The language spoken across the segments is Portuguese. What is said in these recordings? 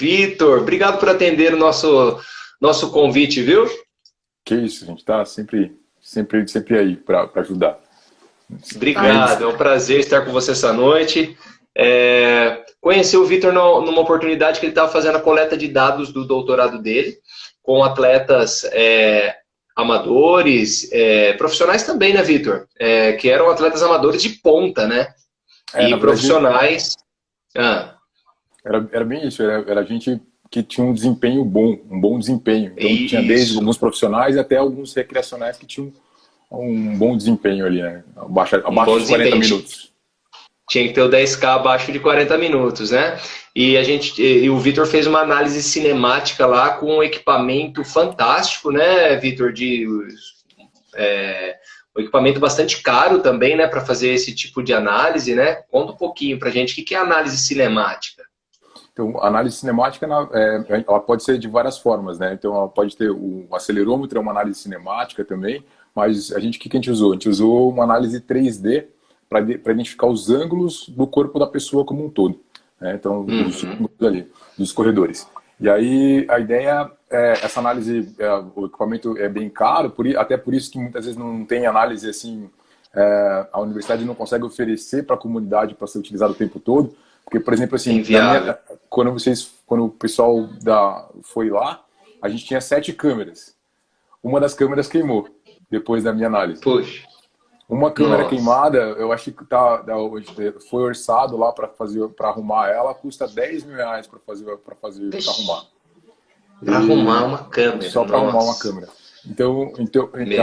Vitor. Obrigado por atender o nosso convite, viu? Que isso, a gente tá sempre aí para ajudar. Obrigado, é um prazer estar com você essa noite. Conheci o Vitor numa oportunidade que ele estava fazendo a coleta de dados do doutorado dele, com atletas amadores, profissionais também, né, Vitor? Que eram atletas amadores de ponta, né? E Na verdade, profissionais. era bem isso, era gente que tinha um desempenho bom, um bom desempenho. Então tinha desde Isso. alguns profissionais até alguns recreacionais que tinham um bom desempenho ali, né? Abaixo de 40 minutos. Tinha que ter o 10K abaixo de 40 minutos, né? E o Vitor fez uma análise cinemática lá com um equipamento fantástico, né, Vitor? Um equipamento bastante caro também, né, para fazer esse tipo de análise, né? Conta um pouquinho pra gente o que é análise cinemática. Então, a análise cinemática, ela pode ser de várias formas, né? Então, ela pode ter o acelerômetro, é uma análise cinemática também, mas o que a gente usou? A gente usou uma análise 3D para identificar os ângulos do corpo da pessoa como um todo, né? Então, os ângulos ali, dos corredores. E aí, a ideia essa análise, o equipamento é bem caro, até por isso que muitas vezes não tem análise assim, a universidade não consegue oferecer para a comunidade para ser utilizado o tempo todo. Porque, por exemplo, assim, quando o pessoal foi lá, a gente tinha 7 câmeras. Uma das câmeras queimou, depois da minha análise. Puxa. Uma câmera queimada, eu acho que foi orçado lá para arrumar ela, custa R$10.000 para arrumar. Para arrumar uma câmera. Só para arrumar uma câmera. Então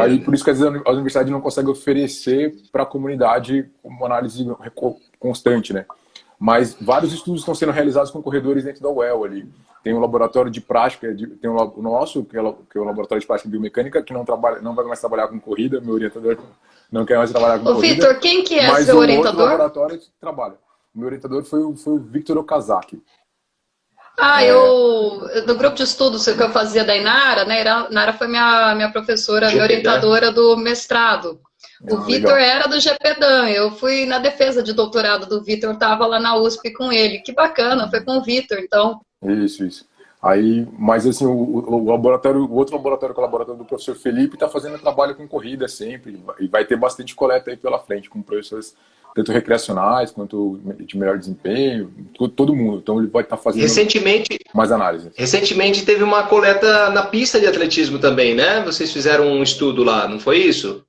aí, por isso que às vezes a universidade não consegue oferecer para a comunidade uma análise constante, né? Mas vários estudos estão sendo realizados com corredores dentro da UEL ali. Tem um laboratório de prática, tem o nosso, que é o laboratório de prática biomecânica, que não vai mais trabalhar com corrida, meu orientador não quer mais trabalhar com corrida. Ô, Vitor, quem que é seu orientador? Mas o laboratório trabalha. O meu orientador foi o Victor Okazaki. Do grupo de estudos que eu fazia da Inara, né? Inara foi minha professora, minha orientadora do mestrado. O Vitor era do GPDAN, eu fui na defesa de doutorado do Vitor, eu estava lá na USP com ele. Que bacana, foi com o Vitor, então. Isso. Aí, mas assim, o outro laboratório, que é o laboratório do professor Felipe, está fazendo trabalho com corrida sempre, e vai ter bastante coleta aí pela frente, com professores tanto recreacionais quanto de melhor desempenho, todo mundo. Então ele vai estar fazendo mais análises. Recentemente teve uma coleta na pista de atletismo também, né? Vocês fizeram um estudo lá, não foi isso?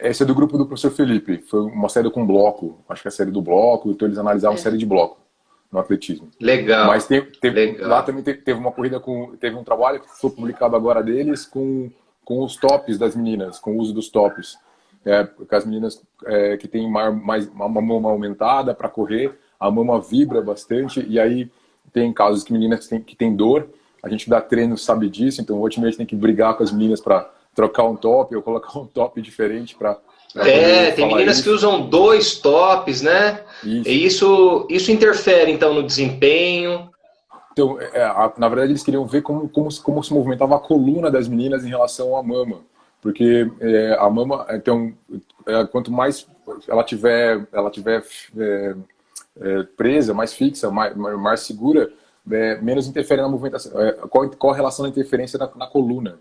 Esse é do grupo do professor Felipe. Foi uma série com bloco, acho que é a série do bloco, então eles analisaram série de bloco no atletismo. Legal. Mas lá também teve uma corrida teve um trabalho que foi publicado agora deles com os tops das meninas, com o uso dos tops. Porque as meninas que têm uma mama aumentada para correr, a mama vibra bastante, e aí tem casos que meninas que têm dor, a gente dá treino, sabe disso, então ultimamente tem que brigar com as meninas para trocar um top ou colocar um top diferente para tem meninas que usam 2 tops, né? Isso. E isso interfere então no desempenho. Então, na verdade eles queriam ver como se movimentava a coluna das meninas em relação à mama, porque a mama, então, quanto mais ela tiver presa, mais fixa, mais segura, menos interfere na movimentação. Qual a relação da interferência na coluna?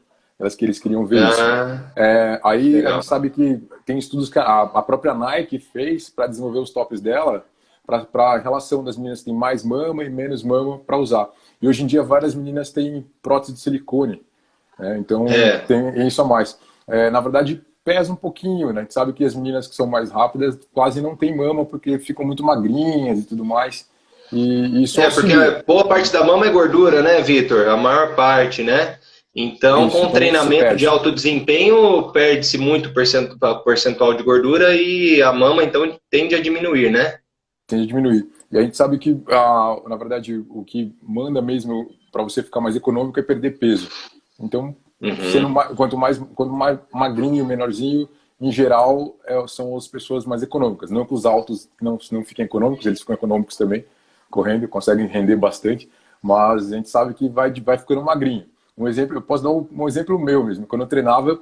Que eles queriam ver isso. Aí legal. A gente sabe que tem estudos que a própria Nike fez para desenvolver os tops dela, para a relação das meninas que têm mais mama e menos mama para usar. E hoje em dia várias meninas têm prótese de silicone, então tem isso a mais. Na verdade pesa um pouquinho, né? A gente sabe que as meninas que são mais rápidas quase não têm mama porque ficam muito magrinhas e tudo mais. E isso porque boa parte da mama é gordura, né, Vitor? A maior parte, né? Então, com treinamento de alto desempenho, perde-se muito percentual de gordura e a mama, então, tende a diminuir, né? Tende a diminuir. E a gente sabe que, na verdade, o que manda mesmo para você ficar mais econômico é perder peso. Então, quanto mais magrinho, menorzinho, em geral, são as pessoas mais econômicas. Não que os altos não fiquem econômicos, eles ficam econômicos também, correndo, conseguem render bastante, mas a gente sabe que vai ficando magrinho. Eu posso dar um exemplo meu mesmo. Quando eu treinava, eu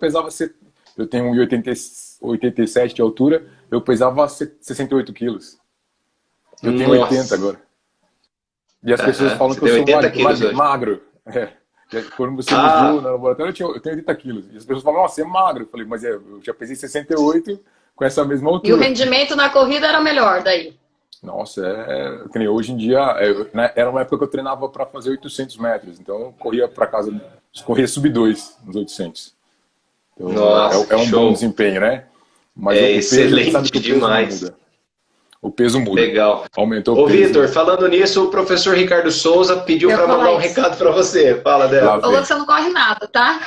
tenho 1,87 de altura, eu pesava 68 quilos. Eu tenho 80 agora. E as pessoas falam Você que eu tem sou 80 quilos hoje. magro. É. Quando você me viu no laboratório, eu tenho 80 quilos. E as pessoas falam, nossa, você é magro. Eu falei, mas eu já pesei 68 com essa mesma altura. E o rendimento na corrida era melhor daí? Nossa, que nem hoje em dia, né, era uma época que eu treinava para fazer 800 metros. Então eu corria para casa, corria sub 2 nos 800. Então, nossa, é um bom desempenho, né? Mas excelente sabe que demais. O peso muda. Legal. Aumentou o peso. Ô, Vitor, falando nisso, o professor Ricardo Souza pediu para mandar um recado para você. Fala, Débora. Falou que você não corre nada, tá?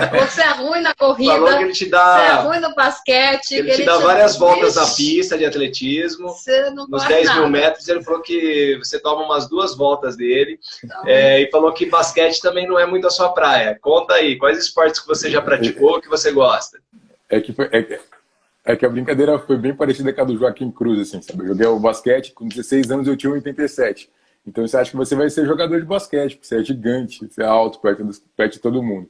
Falou que você é ruim na corrida. Falou que ele te dá. Você é ruim no basquete. Ele te dá várias voltas na pista de atletismo. Você não nos corre 10 mil nada. metros, ele falou que você toma umas 2 voltas dele. E falou que basquete também não é muito a sua praia. Conta aí, quais esportes que você já praticou que você gosta? É que a brincadeira foi bem parecida com a do Joaquim Cruz, assim, sabe? Eu joguei o basquete, com 16 anos eu tinha 1,87. Então você acha que você vai ser jogador de basquete, porque você é gigante, você é alto, perto de todo mundo.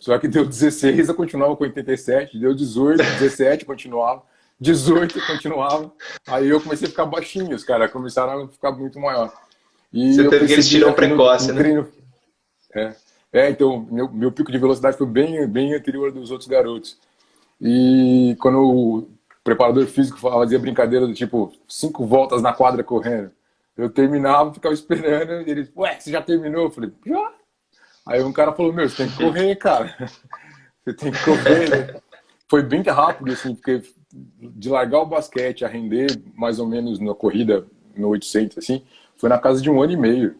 Só que deu 16, eu continuava com 87, deu 18, 17, continuava, 18, continuava. Aí eu comecei a ficar baixinho, os caras começaram a ficar muito maior. E você teve aquele estilão precoce, né? Então, meu pico de velocidade foi bem anterior dos outros garotos. E quando o preparador físico fazia brincadeira do tipo 5 voltas na quadra correndo, eu terminava, ficava esperando, e ele, ué, você já terminou? Eu falei, já. Aí um cara falou, meu, você tem que correr, cara. Você tem que correr, né? Foi bem rápido, assim, porque de largar o basquete a render mais ou menos na corrida no 800, assim, foi na casa de 1 ano e meio.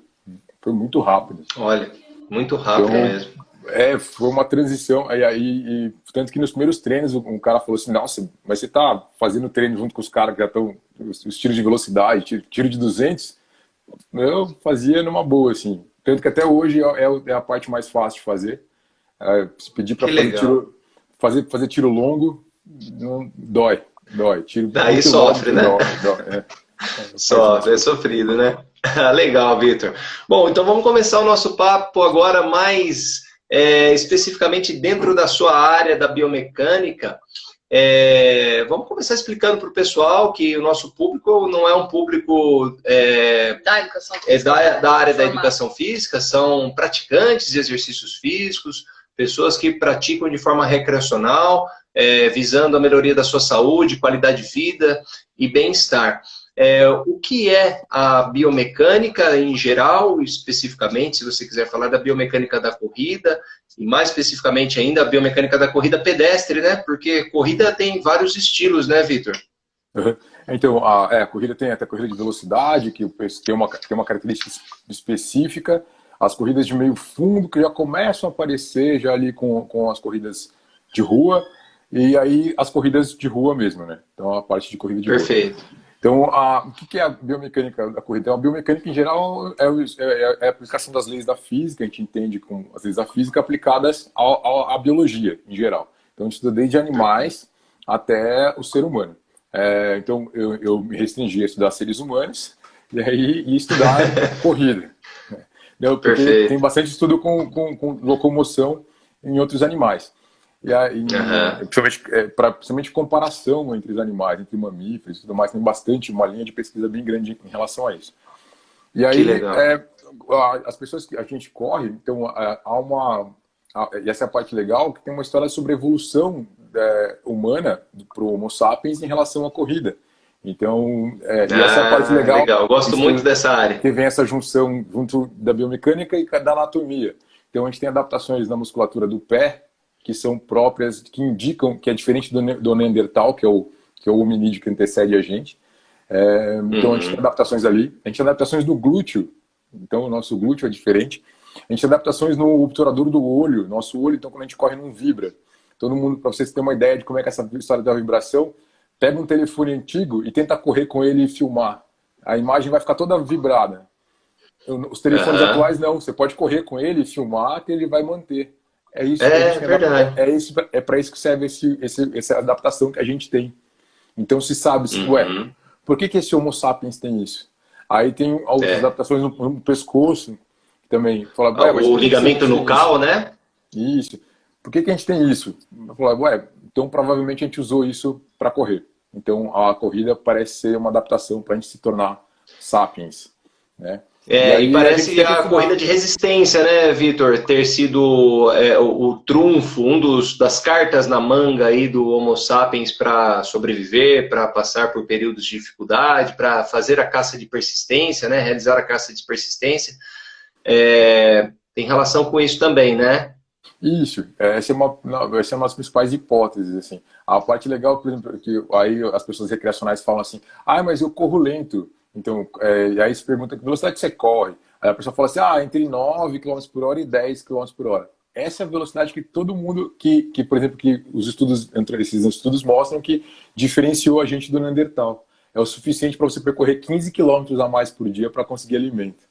Foi muito rápido. Olha, muito rápido então, mesmo. Foi uma transição. Tanto que nos primeiros treinos um cara falou assim, nossa, mas você tá fazendo treino junto com os caras que já estão, os tiros de velocidade, tiro de 200? Eu fazia numa boa, assim. Tanto que até hoje é a parte mais fácil de fazer. Se pedir para fazer tiro longo, não dói. Tiro daí sofre, né? Dói. Sofre, é sofrido, né? Legal, Vitor. Bom, então vamos começar o nosso papo agora mais especificamente dentro da sua área da biomecânica. Vamos começar explicando para o pessoal que o nosso público não é um público da área da educação física, são praticantes de exercícios físicos, pessoas que praticam de forma recreacional, visando a melhoria da sua saúde, qualidade de vida e bem-estar. O que é a biomecânica em geral, especificamente, se você quiser falar da biomecânica da corrida, e mais especificamente ainda a biomecânica da corrida pedestre, né? Porque corrida tem vários estilos, né, Vitor? Uhum. Então, a corrida tem até a corrida de velocidade, que tem uma característica específica, as corridas de meio fundo, que já começam a aparecer já ali com as corridas de rua, e aí as corridas de rua mesmo, né? Então, a parte de corrida de rua. Perfeito. Então, o que é a biomecânica da corrida? Então, a biomecânica, em geral, é a aplicação das leis da física, a gente entende com as leis da física aplicadas à biologia, em geral. Então, a gente estuda desde animais até o ser humano. Então, eu me restringi a estudar seres humanos e aí estudar corrida. Porque tem bastante estudo com locomoção em outros animais. E aí, principalmente comparação entre os animais, entre mamíferos e tudo mais, tem uma linha de pesquisa bem grande em relação a isso. E aí, as pessoas que a gente corre, então, e essa é a parte legal, que tem uma história sobre a evolução humana para o Homo sapiens em relação à corrida. Então, e essa é a parte legal. Legal, eu gosto muito dessa área. Que vem essa junção junto da biomecânica e da anatomia. Então, a gente tem adaptações na musculatura do pé, que são próprias, que indicam que é diferente do Neandertal, que é o hominídeo que antecede a gente. Então, a gente tem adaptações ali. A gente tem adaptações do glúteo. Então, o nosso glúteo é diferente. A gente tem adaptações no obturador do olho. Nosso olho, então, quando a gente corre, não vibra. Todo mundo, para vocês terem uma ideia de como é que essa história da vibração, pega um telefone antigo e tenta correr com ele e filmar. A imagem vai ficar toda vibrada. Os telefones atuais, não. Você pode correr com ele e filmar que ele vai manter. É isso. Verdade. É para isso que serve essa adaptação que a gente tem. Então se sabe, por que esse Homo sapiens tem isso? Aí tem outras adaptações no pescoço também. Fala, o ligamento nucal, né? Isso. Por que a gente tem isso? Fala, então provavelmente a gente usou isso para correr. Então a corrida parece ser uma adaptação para a gente se tornar sapiens. né? E parece a corrida de resistência, né, Vitor, ter sido o trunfo, das cartas na manga aí do Homo sapiens para sobreviver, para passar por períodos de dificuldade, para fazer a caça de persistência, né, realizar a caça de persistência. Tem relação com isso também, né? Isso, essa é uma das principais hipóteses, assim. A parte legal, por exemplo, que aí as pessoas recreacionais falam assim, mas eu corro lento. Então, e aí se pergunta que velocidade você corre. Aí a pessoa fala assim, entre 9 km por hora e 10 km por hora. Essa é a velocidade que todo mundo, por exemplo, que esses estudos mostram que diferenciou a gente do Neandertal. É o suficiente para você percorrer 15 km a mais por dia para conseguir alimento.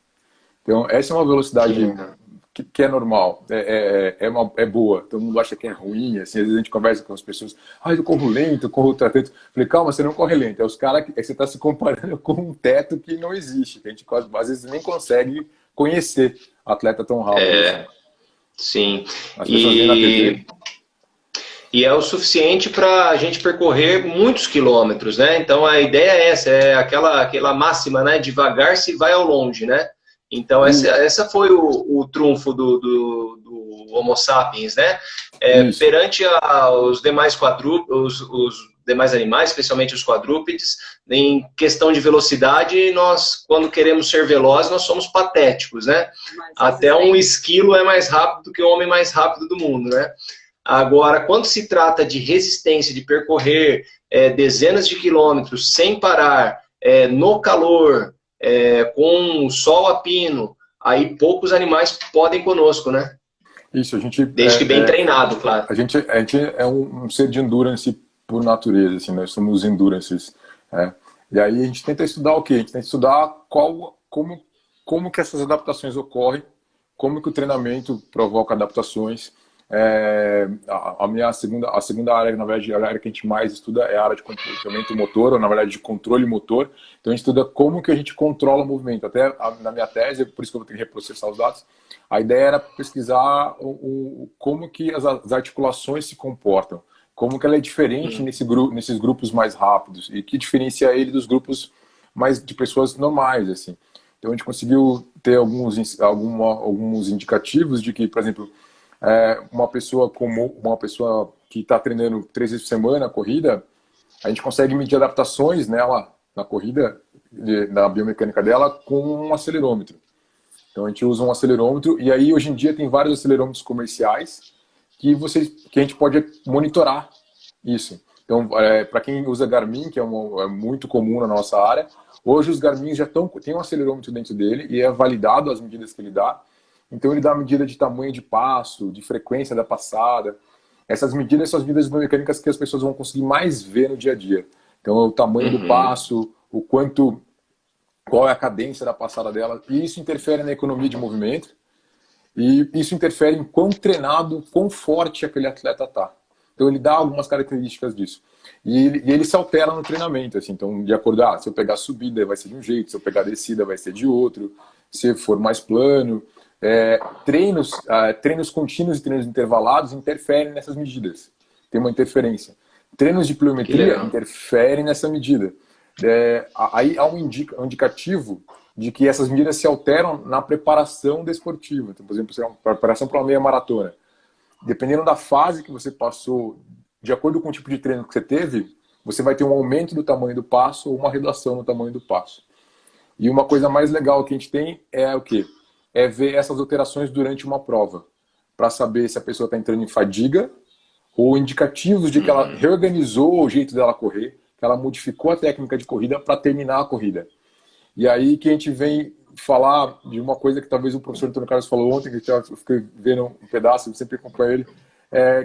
Então, essa é uma velocidade que é normal, é boa. Todo mundo acha que é ruim, assim, às vezes a gente conversa com as pessoas, eu corro lento, eu corro ultra-lento. Falei, calma, você não corre lento, os caras que você está se comparando com um teto que não existe, que a gente às vezes nem consegue conhecer atleta tão rápido. Assim. Sim. As pessoas veem na TV. E é o suficiente para a gente percorrer muitos quilômetros, né? Então a ideia é essa, aquela máxima, né? Devagar se vai ao longe, né? Então, essa foi o trunfo do Homo sapiens, né? Perante os demais os demais animais, especialmente os quadrúpedes, em questão de velocidade, nós, quando queremos ser velozes, nós somos patéticos, né? Até um esquilo é mais rápido do que o homem mais rápido do mundo, né? Agora, quando se trata de resistência, de percorrer dezenas de quilômetros sem parar, no calor, com o sol a pino, aí poucos animais podem conosco, né? Isso, a gente... Desde que bem treinado, claro. A gente é um ser de endurance por natureza, assim, nós somos endurances. E aí a gente tenta estudar o quê? A gente tenta estudar como que essas adaptações ocorrem, como que o treinamento provoca adaptações. A segunda área, na verdade, a área que a gente mais estuda é a área de comportamento motor, ou na verdade de controle motor. Então a gente estuda como que a gente controla o movimento. Até na minha tese, por isso que eu vou ter que reprocessar os dados, a ideia era pesquisar como que as articulações se comportam, como que ela é diferente nesses grupos mais rápidos e que diferencia ele dos grupos mais de pessoas normais, assim. Então a gente conseguiu ter alguns indicativos de que, por exemplo, uma pessoa que está treinando 3 vezes por semana a corrida, a gente consegue medir adaptações nela, na corrida, da biomecânica dela, com um acelerômetro. Então a gente usa um acelerômetro, e aí hoje em dia tem vários acelerômetros comerciais que a gente pode monitorar isso. Então, para quem usa Garmin, que é muito comum na nossa área, hoje os Garmin já tem um acelerômetro dentro dele e é validado as medidas que ele dá. Então ele dá medida de tamanho de passo, de frequência da passada. Essas medidas são as medidas biomecânicas que as pessoas vão conseguir mais ver no dia a dia. Então o tamanho do passo, qual é a cadência da passada dela. E isso interfere na economia de movimento. E isso interfere em quão treinado, quão forte aquele atleta está. Então ele dá algumas características disso. E ele se altera no treinamento. Assim. Então, de acordo, se eu pegar subida vai ser de um jeito, se eu pegar descida vai ser de outro, se for mais plano. Treinos contínuos e treinos intervalados interferem nessas medidas. Tem uma interferência. Treinos de pliometria interferem nessa medida. Aí há um indicativo de que essas medidas se alteram na preparação desportiva. Então, por exemplo, se é uma preparação para uma meia maratona. Dependendo da fase que você passou, de acordo com o tipo de treino que você teve, você vai ter um aumento do tamanho do passo ou uma redução no tamanho do passo. E uma coisa mais legal que a gente tem é o quê? É ver essas alterações durante uma prova, para saber se a pessoa está entrando em fadiga ou indicativos de que ela reorganizou o jeito dela correr, que ela modificou a técnica de corrida para terminar a corrida. E aí que a gente vem falar de uma coisa que talvez o professor Antônio Carlos falou ontem, que eu fiquei vendo um pedaço, eu sempre acompanho ele,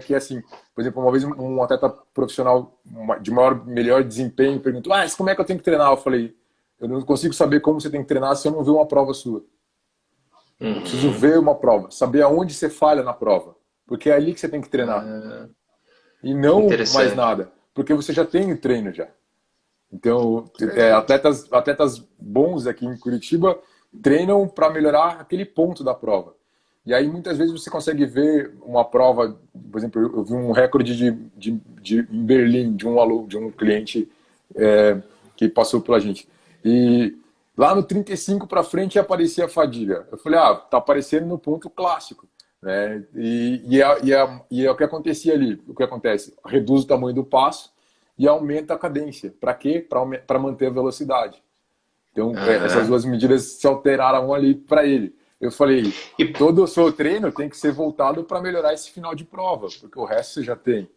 que é assim, por exemplo, uma vez um atleta profissional de melhor desempenho perguntou, como é que eu tenho que treinar? Eu falei, eu não consigo saber como você tem que treinar se eu não ver uma prova sua. Eu preciso ver uma prova, saber aonde você falha na prova, porque é ali que você tem que treinar. E não mais nada, porque você já tem o treino já. Então, atletas bons aqui em Curitiba treinam para melhorar aquele ponto da prova. E aí muitas vezes você consegue ver uma prova, por exemplo, eu vi um recorde em Berlim de um cliente que passou pela gente. E Lá no 35 para frente aparecia a fadiga. Eu falei, tá aparecendo no ponto clássico. Né? E é o que acontecia ali. O que acontece? Reduz o tamanho do passo e aumenta a cadência. Para quê? Para manter a velocidade. Então, essas duas medidas se alteraram ali para ele. Eu falei, todo o seu treino tem que ser voltado para melhorar esse final de prova, porque o resto você já tem.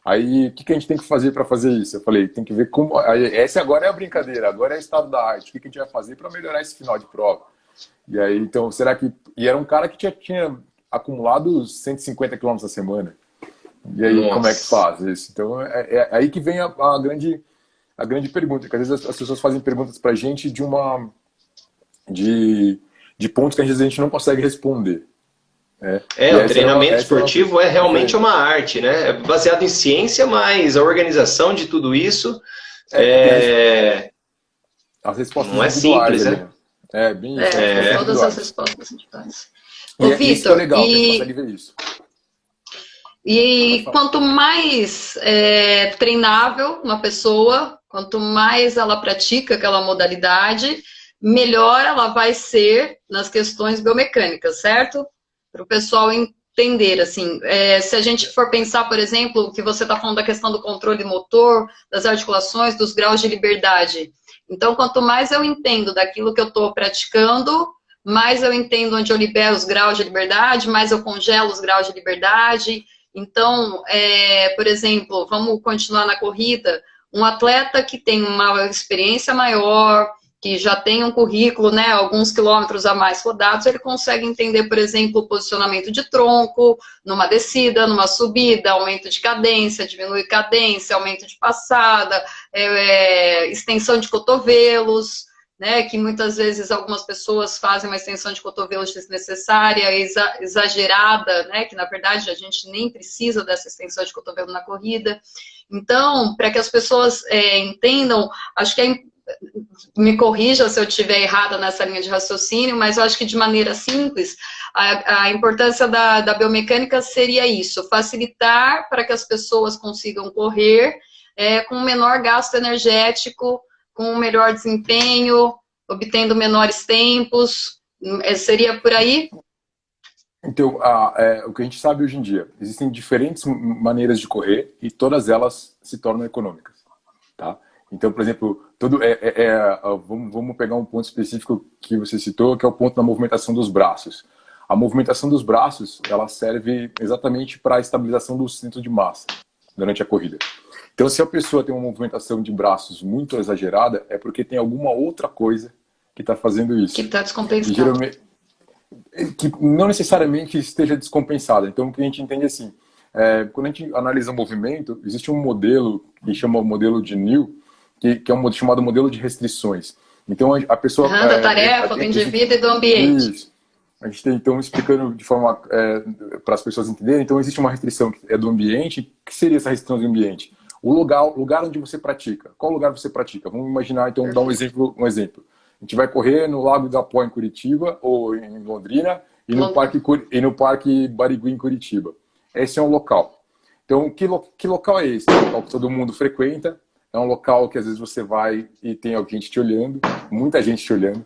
Aí, o que a gente tem que fazer para fazer isso? Eu falei, tem que ver como... Essa agora é a brincadeira, agora é o estado da arte. O que a gente vai fazer para melhorar esse final de prova? E aí, então, será que... E era um cara que tinha acumulado 150 km a semana. E aí, Nossa. Como é que faz isso? Então, é aí que vem a grande pergunta, que às vezes as pessoas fazem perguntas para a gente de pontos que às vezes a gente não consegue responder. O treinamento esportivo é realmente uma arte, né? É baseado em ciência, mas a organização de tudo isso as respostas não é simples, né? Bem todas as respostas individuais. Isso é legal, a gente consegue ver isso. E quanto mais treinável uma pessoa, quanto mais ela pratica aquela modalidade, melhor ela vai ser nas questões biomecânicas, certo? Para o pessoal entender, assim, se a gente for pensar, por exemplo, que você está falando da questão do controle motor, das articulações, dos graus de liberdade. Então, quanto mais eu entendo daquilo que eu estou praticando, mais eu entendo onde eu libero os graus de liberdade, mais eu congelo os graus de liberdade. Então, por exemplo, vamos continuar na corrida, um atleta que tem uma experiência maior, que já tem um currículo, né, alguns quilômetros a mais rodados, ele consegue entender, por exemplo, o posicionamento de tronco, numa descida, numa subida, aumento de cadência, diminui cadência, aumento de passada, extensão de cotovelos, né, que muitas vezes algumas pessoas fazem uma extensão de cotovelos desnecessária, exagerada, né, que na verdade a gente nem precisa dessa extensão de cotovelo na corrida. Então, para que as pessoas entendam, acho que me corrija se eu estiver errada nessa linha de raciocínio, mas eu acho que de maneira simples, a importância da biomecânica seria isso, facilitar para que as pessoas consigam correr com um menor gasto energético, com um melhor desempenho, obtendo menores tempos, seria por aí? Então, o que a gente sabe hoje em dia, existem diferentes maneiras de correr e todas elas se tornam econômicas, tá? Então, por exemplo, vamos pegar um ponto específico que você citou, que é o ponto da movimentação dos braços. A movimentação dos braços, ela serve exatamente para a estabilização do centro de massa durante a corrida. Então, se a pessoa tem uma movimentação de braços muito exagerada, é porque tem alguma outra coisa que está fazendo isso. Que está descompensado. Que não necessariamente esteja descompensada. Então, o que a gente entende assim, quando a gente analisa o movimento, existe um modelo que chama o modelo de New, que é um chamado modelo de restrições. Então, a pessoa... da tarefa, do indivíduo e do ambiente. Isso. A gente tem, então, explicando de forma para as pessoas entenderem. Então, existe uma restrição que é do ambiente. O que seria essa restrição do ambiente? O lugar onde você pratica. Qual lugar você pratica? Vamos imaginar, então, dar um exemplo. A gente vai correr no Lago da Pó, em Curitiba, ou em Londrina, e no Parque Barigui, em Curitiba. Esse é um local. Então, que local é esse? É um local que todo mundo frequenta. É um local que às vezes você vai e tem alguém te olhando, muita gente te olhando.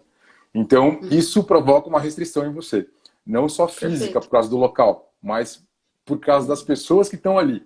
Então, isso provoca uma restrição em você. Não só física, por causa do local, mas por causa das pessoas que estão ali.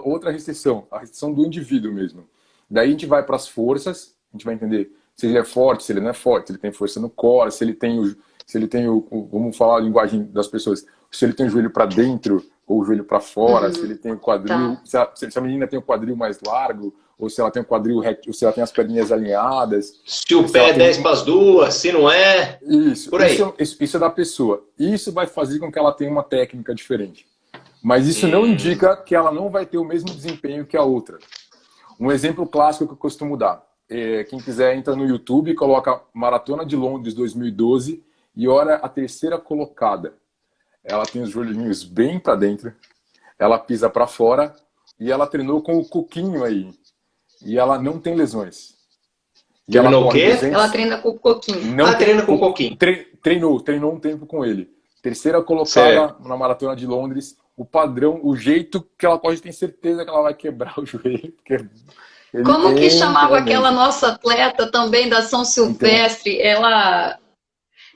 Outra restrição, a restrição do indivíduo mesmo. Daí a gente vai para as forças, a gente vai entender se ele é forte, se ele não é forte, se ele tem força no core, se ele tem vamos falar a linguagem das pessoas, se ele tem o joelho para dentro ou o joelho para fora, se ele tem o quadril, se a menina tem o quadril mais largo, ou se ela tem o quadril reto, ou se ela tem as perninhas alinhadas. Se o pé é 10 para as duas, se não é. Isso, por aí. Isso é da pessoa. Isso vai fazer com que ela tenha uma técnica diferente. Mas isso não indica que ela não vai ter o mesmo desempenho que a outra. Um exemplo clássico que eu costumo dar. Quem quiser entra no YouTube, coloca Maratona de Londres 2012 e olha a terceira colocada. Ela tem os joelhinhos bem para dentro, ela pisa para fora e ela treinou com o coquinho aí. E ela não tem lesões. E ela o quê? Ela treina com o coquinho. Treina com o coquinho. Treinou um tempo com ele. Terceira colocada na Maratona de Londres. O padrão, o jeito que ela pode ter certeza que ela vai quebrar o joelho. Porque Como que chamava aquela nossa atleta também da São Silvestre? Então, ela...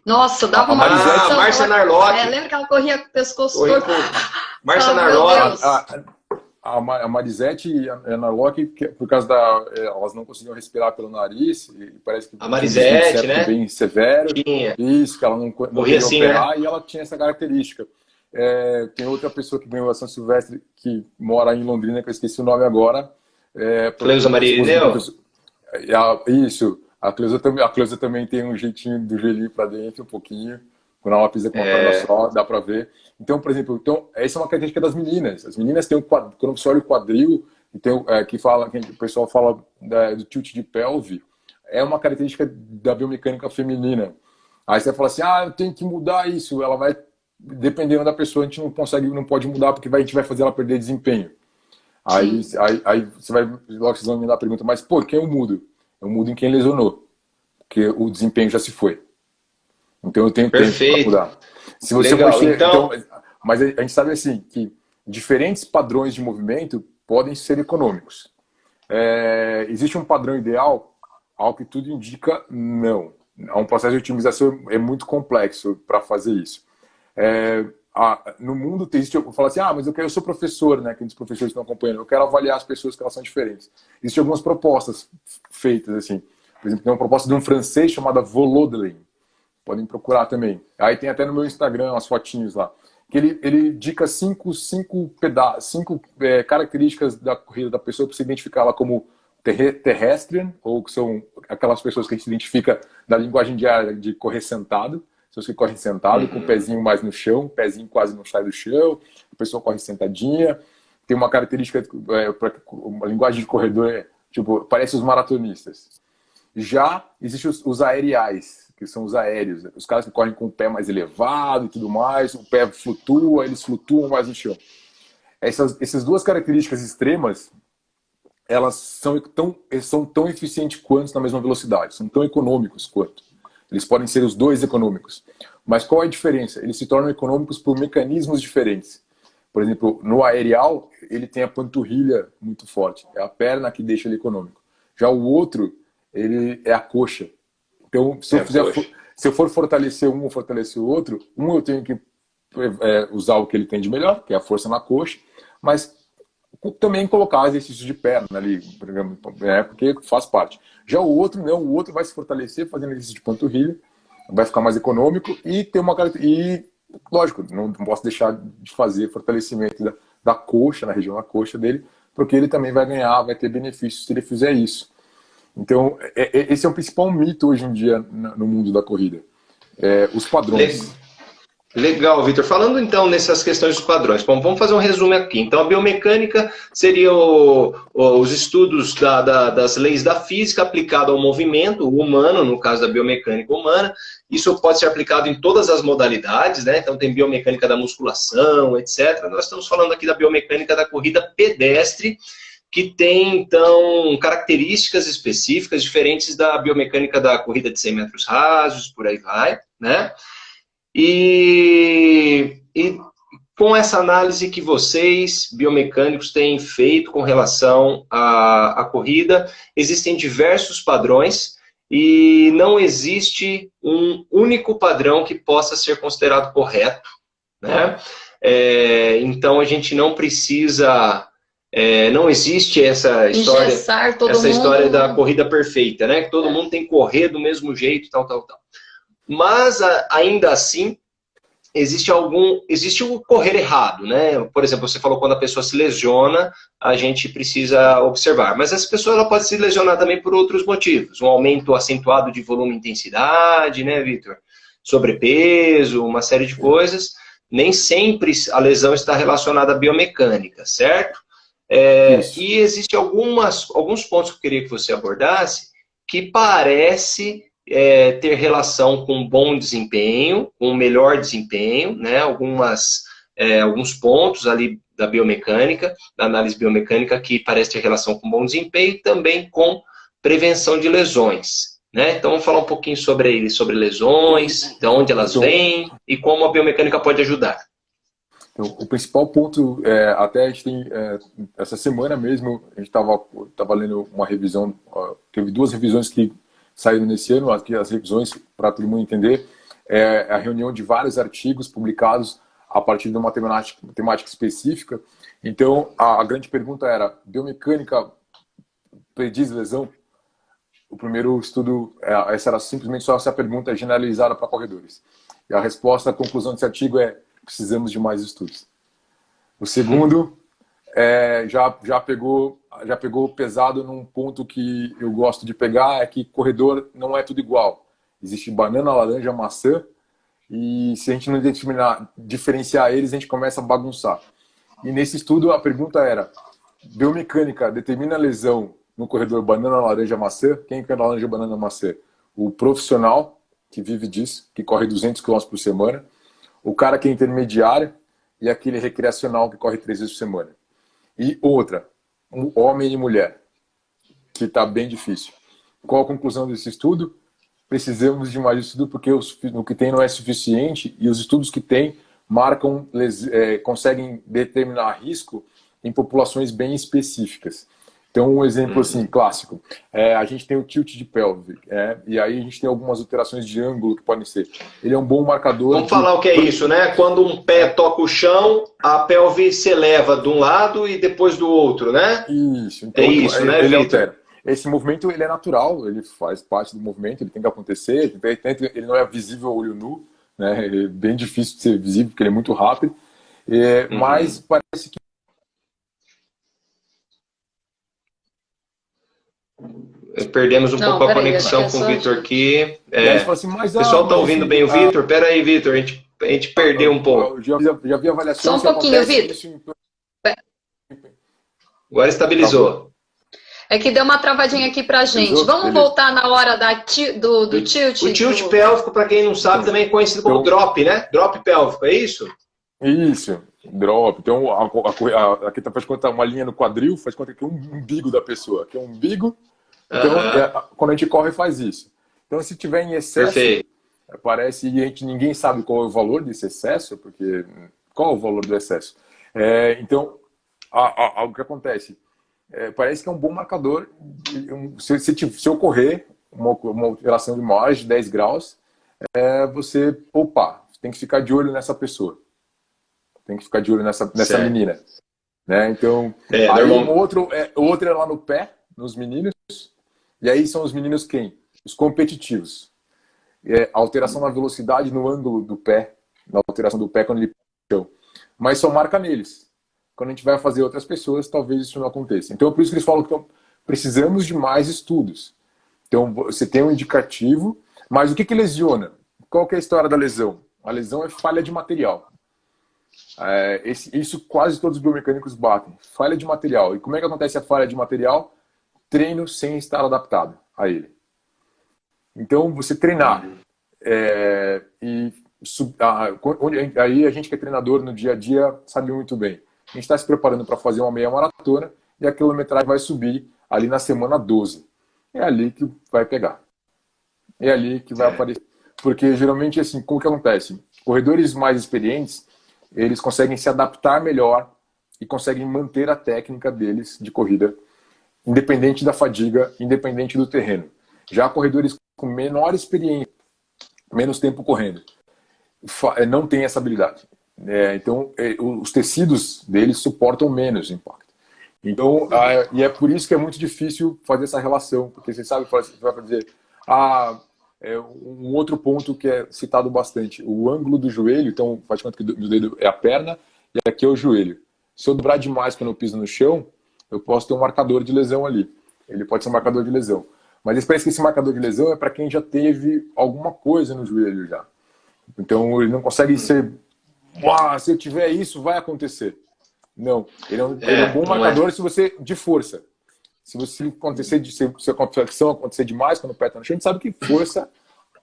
Nossa, dava uma visão. Márcia Narlock. Lembra que ela corria com o pescoço torto? Márcia Narlock. A Marisete e a Narlock, por causa elas não conseguiam respirar pelo nariz, e parece que a Marisete, né? Bem severo. Tinha. Isso, que ela não corria assim, operar, né? E ela tinha essa característica. Tem outra pessoa que ganhou a São Silvestre, que mora em Londrina, que eu esqueci o nome agora. Cleusa Marineu? Isso. A Cleusa também tem um jeitinho do gelinho para dentro, um pouquinho. Quando ela pisa com uma perna só, dá para ver. Então, por exemplo, essa é uma característica das meninas. As meninas têm quando você olha o quadril, que o pessoal fala do tilt de pelve, é uma característica da biomecânica feminina. Aí você fala assim, eu tenho que mudar isso. Ela vai, dependendo da pessoa, a gente não pode mudar, porque a gente vai fazer ela perder desempenho. Aí você vai, logo vocês vão me dar a pergunta, mas por que eu mudo? Eu mudo em quem lesionou, porque o desempenho já se foi. Então eu tenho tempo para mudar. Se você Legal, então... Mas a gente sabe assim que diferentes padrões de movimento podem ser econômicos. Existe um padrão ideal? Ao que tudo indica, não. Um processo de otimização é muito complexo para fazer isso. No mundo existe, eu falo assim, mas eu sou professor, né? Que os professores estão acompanhando, eu quero avaliar as pessoas que elas são diferentes. Existem algumas propostas feitas assim. Por exemplo, tem uma proposta de um francês chamada Volodlin. Podem procurar também. Aí tem até no meu Instagram as fotinhos lá. Que ele indica cinco características da corrida da pessoa para se identificar ela como terrestrian, ou que são aquelas pessoas que a gente identifica na linguagem diária de correr sentado. Pessoas que correm sentado, com o pezinho mais no chão, o pezinho quase não sai do chão, a pessoa corre sentadinha. Tem uma característica, a linguagem de corredor parece os maratonistas. Já existem os aeriais, que são os aéreos, os caras que correm com o pé mais elevado e tudo mais, o pé flutua, eles flutuam mais no chão. Essas duas características extremas, elas são tão eficientes quanto na mesma velocidade, são tão econômicos quanto. Eles podem ser os dois econômicos. Mas qual é a diferença? Eles se tornam econômicos por mecanismos diferentes. Por exemplo, no aerial, ele tem a panturrilha muito forte. É a perna que deixa ele econômico. Já o outro, ele é a coxa. Então, se eu for fortalecer um ou fortalecer o outro, eu tenho que usar o que ele tem de melhor, que é a força na coxa, mas também colocar exercícios de perna ali, porque faz parte. Já o outro, não, o outro vai se fortalecer fazendo exercício de panturrilha, vai ficar mais econômico e tem lógico, não posso deixar de fazer fortalecimento da coxa, na região da coxa dele, porque ele também vai ganhar, vai ter benefícios se ele fizer isso. Então, esse é o principal mito hoje em dia no mundo da corrida. Os padrões. Legal, Vitor. Falando então nessas questões dos padrões, bom, vamos fazer um resumo aqui. Então, a biomecânica seria os estudos das leis da física aplicado ao movimento humano, no caso da biomecânica humana. Isso pode ser aplicado em todas as modalidades, né? Então, tem biomecânica da musculação, etc. Nós estamos falando aqui da biomecânica da corrida pedestre, que tem, então, características específicas diferentes da biomecânica da corrida de 100 metros rasos, por aí vai, né? E com essa análise que vocês, biomecânicos, têm feito com relação à corrida, existem diversos padrões e não existe um único padrão que possa ser considerado correto, né? Então, a gente não precisa... não existe essa história da corrida perfeita, né? Que todo mundo tem que correr do mesmo jeito, tal. Mas, ainda assim, existe o correr errado, né? Por exemplo, você falou quando a pessoa se lesiona, a gente precisa observar. Mas essa pessoa ela pode se lesionar também por outros motivos. Um aumento acentuado de volume e intensidade, né, Vitor? Sobrepeso, uma série de coisas. Nem sempre a lesão está relacionada à biomecânica, certo? E existem alguns pontos que eu queria que você abordasse que parece ter relação com bom desempenho, com melhor desempenho, né? Alguns pontos ali da biomecânica, da análise biomecânica, que parece ter relação com bom desempenho e também com prevenção de lesões, né? Então vamos falar um pouquinho sobre lesões, de onde elas vêm e como a biomecânica pode ajudar. Então, o principal ponto, até a gente tem, essa semana mesmo, a gente estava lendo uma revisão, teve 2 revisões que saíram nesse ano, aqui as revisões, para todo mundo entender, a reunião de vários artigos publicados a partir de uma temática específica. Então, a grande pergunta era, biomecânica prediz lesão? O primeiro estudo, essa era simplesmente só essa pergunta generalizada para corredores. E a resposta, a conclusão desse artigo é: precisamos de mais estudos. O segundo já pegou pesado num ponto que eu gosto de pegar, é que corredor não é tudo igual. Existe banana, laranja, maçã, e se a gente não diferenciar eles, a gente começa a bagunçar. E nesse estudo a pergunta era: biomecânica determina a lesão no corredor banana, laranja, maçã? Quem quer laranja, banana, maçã? O profissional, que vive disso, que corre 200 km por semana, o cara que é intermediário e aquele recreacional que corre 3 vezes por semana. E outra, um homem e mulher, que está bem difícil. Qual a conclusão desse estudo? Precisamos de mais estudo porque o que tem não é suficiente e os estudos que tem conseguem determinar risco em populações bem específicas. Então, um exemplo assim, clássico, a gente tem o tilt de pelve, e aí a gente tem algumas alterações de ângulo que podem ser. Ele é um bom marcador. Vamos falar o que é isso, né? Quando um pé toca o chão, a pelve se eleva de um lado e depois do outro, né? Isso. Então, né, ele Vitor? altera. Esse movimento ele é natural, ele faz parte do movimento, ele tem que acontecer, ele não é visível ao olho nu, né? Ele é bem difícil de ser visível, porque ele é muito rápido, mas parece que perdemos um pouco a conexão com o Vitor aqui. Assim, o pessoal está ouvindo bem o Vitor? Espera aí, Vitor, a gente perdeu um pouco. Já vi avaliações. Só um pouquinho, Vitor. Agora estabilizou. É que deu uma travadinha aqui pra gente. Vamos voltar na hora do tilt? O tilt pélvico, para quem não sabe, também é conhecido como drop, né? Drop pélvico, é isso? Isso, drop. Então, aqui faz conta uma linha no quadril, faz conta que é um umbigo da pessoa, que é um umbigo. Então, quando a gente corre, faz isso. Então, se tiver em excesso, parece que ninguém sabe qual é o valor desse excesso, porque qual é o valor do excesso? Então, o que acontece? Parece que é um bom marcador. Se ocorrer uma alteração de mais de 10 graus, você, tem que ficar de olho nessa pessoa. Tem que ficar de olho nessa menina. Né? Então, aí outro é lá no pé, nos meninos. E aí são os meninos quem? Os competitivos. A alteração na velocidade, no ângulo do pé, na alteração do pé quando ele puxa o chão. Mas só marca neles. Quando a gente vai fazer outras pessoas, talvez isso não aconteça. Então, por isso que eles falam que precisamos de mais estudos. Então, você tem um indicativo, mas o que lesiona? Qual que é a história da lesão? A lesão é falha de material. Isso quase todos os biomecânicos batem. Falha de material. E como é que acontece a falha de material? Treino sem estar adaptado a ele. Então, você treinar aí a gente que é treinador no dia a dia sabe muito bem. A gente está se preparando para fazer uma meia maratona e a quilometragem vai subir ali na semana 12. É ali que vai pegar. É ali que vai aparecer. Porque geralmente, assim, como que acontece? Corredores mais experientes, eles conseguem se adaptar melhor e conseguem manter a técnica deles de corrida, independente da fadiga, independente do terreno. Já corredores com menor experiência, menos tempo correndo, não têm essa habilidade. Então, os tecidos deles suportam menos impacto. Então, e é por isso que é muito difícil fazer essa relação, porque você sabe, você vai dizer, um outro ponto que é citado bastante, o ângulo do joelho, então faz conta que o dedo é a perna e aqui é o joelho. Se eu dobrar demais quando eu piso no chão, eu posso ter um marcador de lesão ali. Ele pode ser um marcador de lesão. Mas parece que esse marcador de lesão é para quem já teve alguma coisa no joelho já. Então, ele não consegue ser... se eu tiver isso, vai acontecer. Não. Ele é um bom marcador se você... de força. Se a contração acontecer demais quando o pé está no chão, a gente sabe que força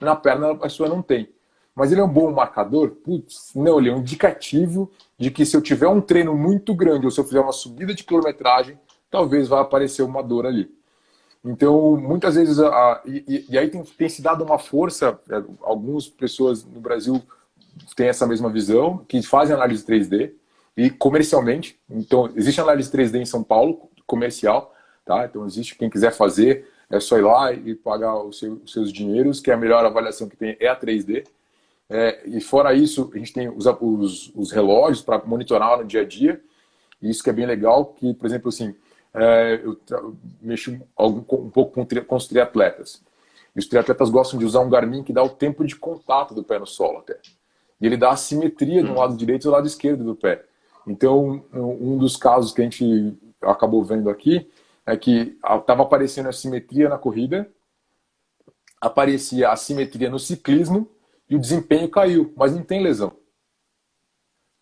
na perna a pessoa não tem. Mas ele é um bom marcador? Não, ele é um indicativo de que se eu tiver um treino muito grande ou se eu fizer uma subida de quilometragem, talvez vá aparecer uma dor ali. Então, muitas vezes, e aí tem se dado uma força, algumas pessoas no Brasil têm essa mesma visão, que fazem análise 3D, E comercialmente, então, existe análise 3D em São Paulo, comercial, tá? Então, existe quem quiser fazer, é só ir lá e pagar os seus dinheiros, que a melhor avaliação que tem é a 3D. E fora isso, a gente tem os relógios para monitorar no dia a dia, e isso que é bem legal, que, por exemplo, assim, eu mexo um pouco com os triatletas. E os triatletas gostam de usar um Garmin que dá o tempo de contato do pé no solo até. E ele dá a simetria de um lado direito e do lado esquerdo do pé. Então, um dos casos que a gente acabou vendo aqui é que estava aparecendo a simetria na corrida, aparecia a simetria no ciclismo e o desempenho caiu, mas não tem lesão.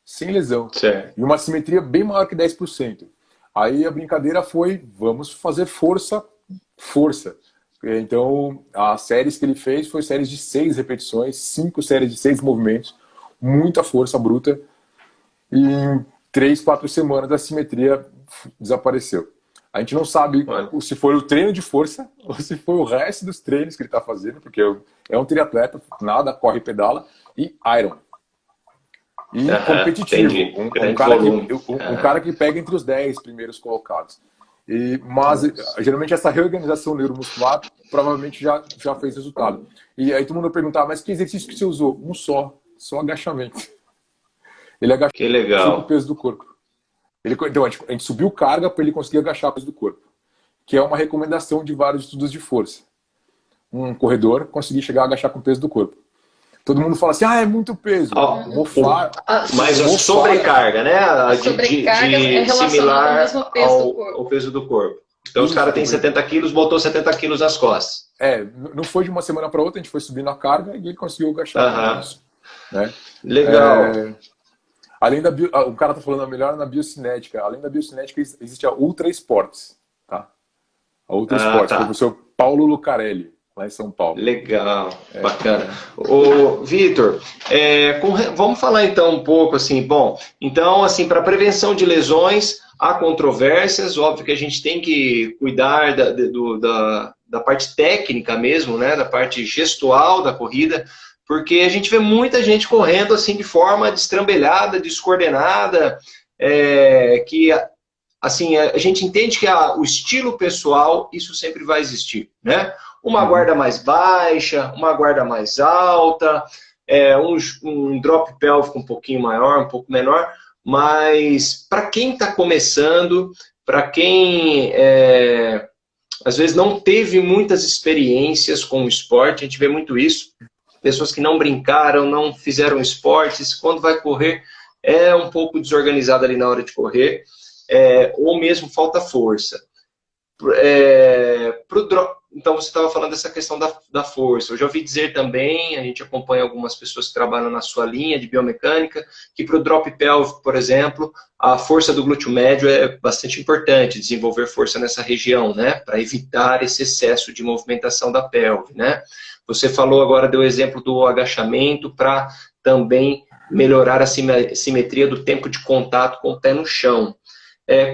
Sem lesão. Certo. E uma simetria bem maior que 10%. Aí a brincadeira foi, vamos fazer força. Então, as séries que ele fez foi séries de 6 repetições, 5 séries de 6 movimentos, muita força bruta. E em 3, 4 semanas a simetria desapareceu. A gente não sabe se foi o treino de força ou se foi o resto dos treinos que ele está fazendo, porque é um triatleta, nada, corre e pedala, e iron. E competitivo. Um cara que pega entre os 10 primeiros colocados. Mas geralmente essa reorganização neuromuscular provavelmente já fez resultado. E aí todo mundo perguntava, mas que exercício que você usou? Um só agachamento. Ele agachou o peso do corpo. Então a gente subiu carga para ele conseguir agachar o peso do corpo, que é uma recomendação de vários estudos de força. Um corredor conseguir chegar a agachar com o peso do corpo. Todo mundo fala assim, é muito peso. Mas a sobrecarga, né? A sobrecarga é relacionada ao mesmo peso do corpo. Ao peso do corpo. Então os caras têm 70 quilos, botou 70 quilos nas costas. Não foi de uma semana para outra, a gente foi subindo a carga e ele conseguiu agachar. Né? Legal. Além o cara tá falando melhor na biocinética. Além da biocinética, existe a Ultra Sports. Tá? A Ultra Sports, do professor Paulo Lucarelli, lá em São Paulo. Legal, bacana. Ô, Vitor, vamos falar então um pouco assim, então assim, para prevenção de lesões, há controvérsias, óbvio que a gente tem que cuidar da parte técnica mesmo, né, da parte gestual da corrida, porque a gente vê muita gente correndo assim de forma destrambelhada, descoordenada, que assim, a gente entende que o estilo pessoal, isso sempre vai existir, né? Uma guarda mais baixa, uma guarda mais alta, um drop pélvico um pouquinho maior, um pouco menor, mas para quem está começando, para quem às vezes não teve muitas experiências com o esporte, a gente vê muito isso, pessoas que não brincaram, não fizeram esportes, quando vai correr é um pouco desorganizado ali na hora de correr, ou mesmo falta força. Então você estava falando dessa questão da força. Eu já ouvi dizer também, a gente acompanha algumas pessoas que trabalham na sua linha de biomecânica, que para o drop pélvico, por exemplo, a força do glúteo médio é bastante importante, desenvolver força nessa região, né, para evitar esse excesso de movimentação da pelve, né. Você falou agora, deu o exemplo do agachamento para também melhorar a simetria do tempo de contato com o pé no chão.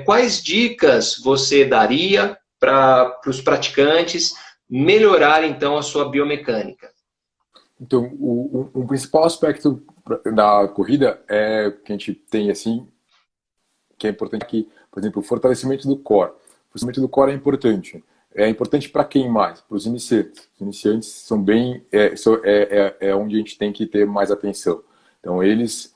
Quais dicas você daria para os praticantes melhorar, então, a sua biomecânica? Então, o principal aspecto da corrida que a gente tem, assim, que é importante aqui, por exemplo, o fortalecimento do core. O fortalecimento do core é importante. É importante para quem mais? Para os iniciantes. Os iniciantes são bem... onde a gente tem que ter mais atenção. Então, eles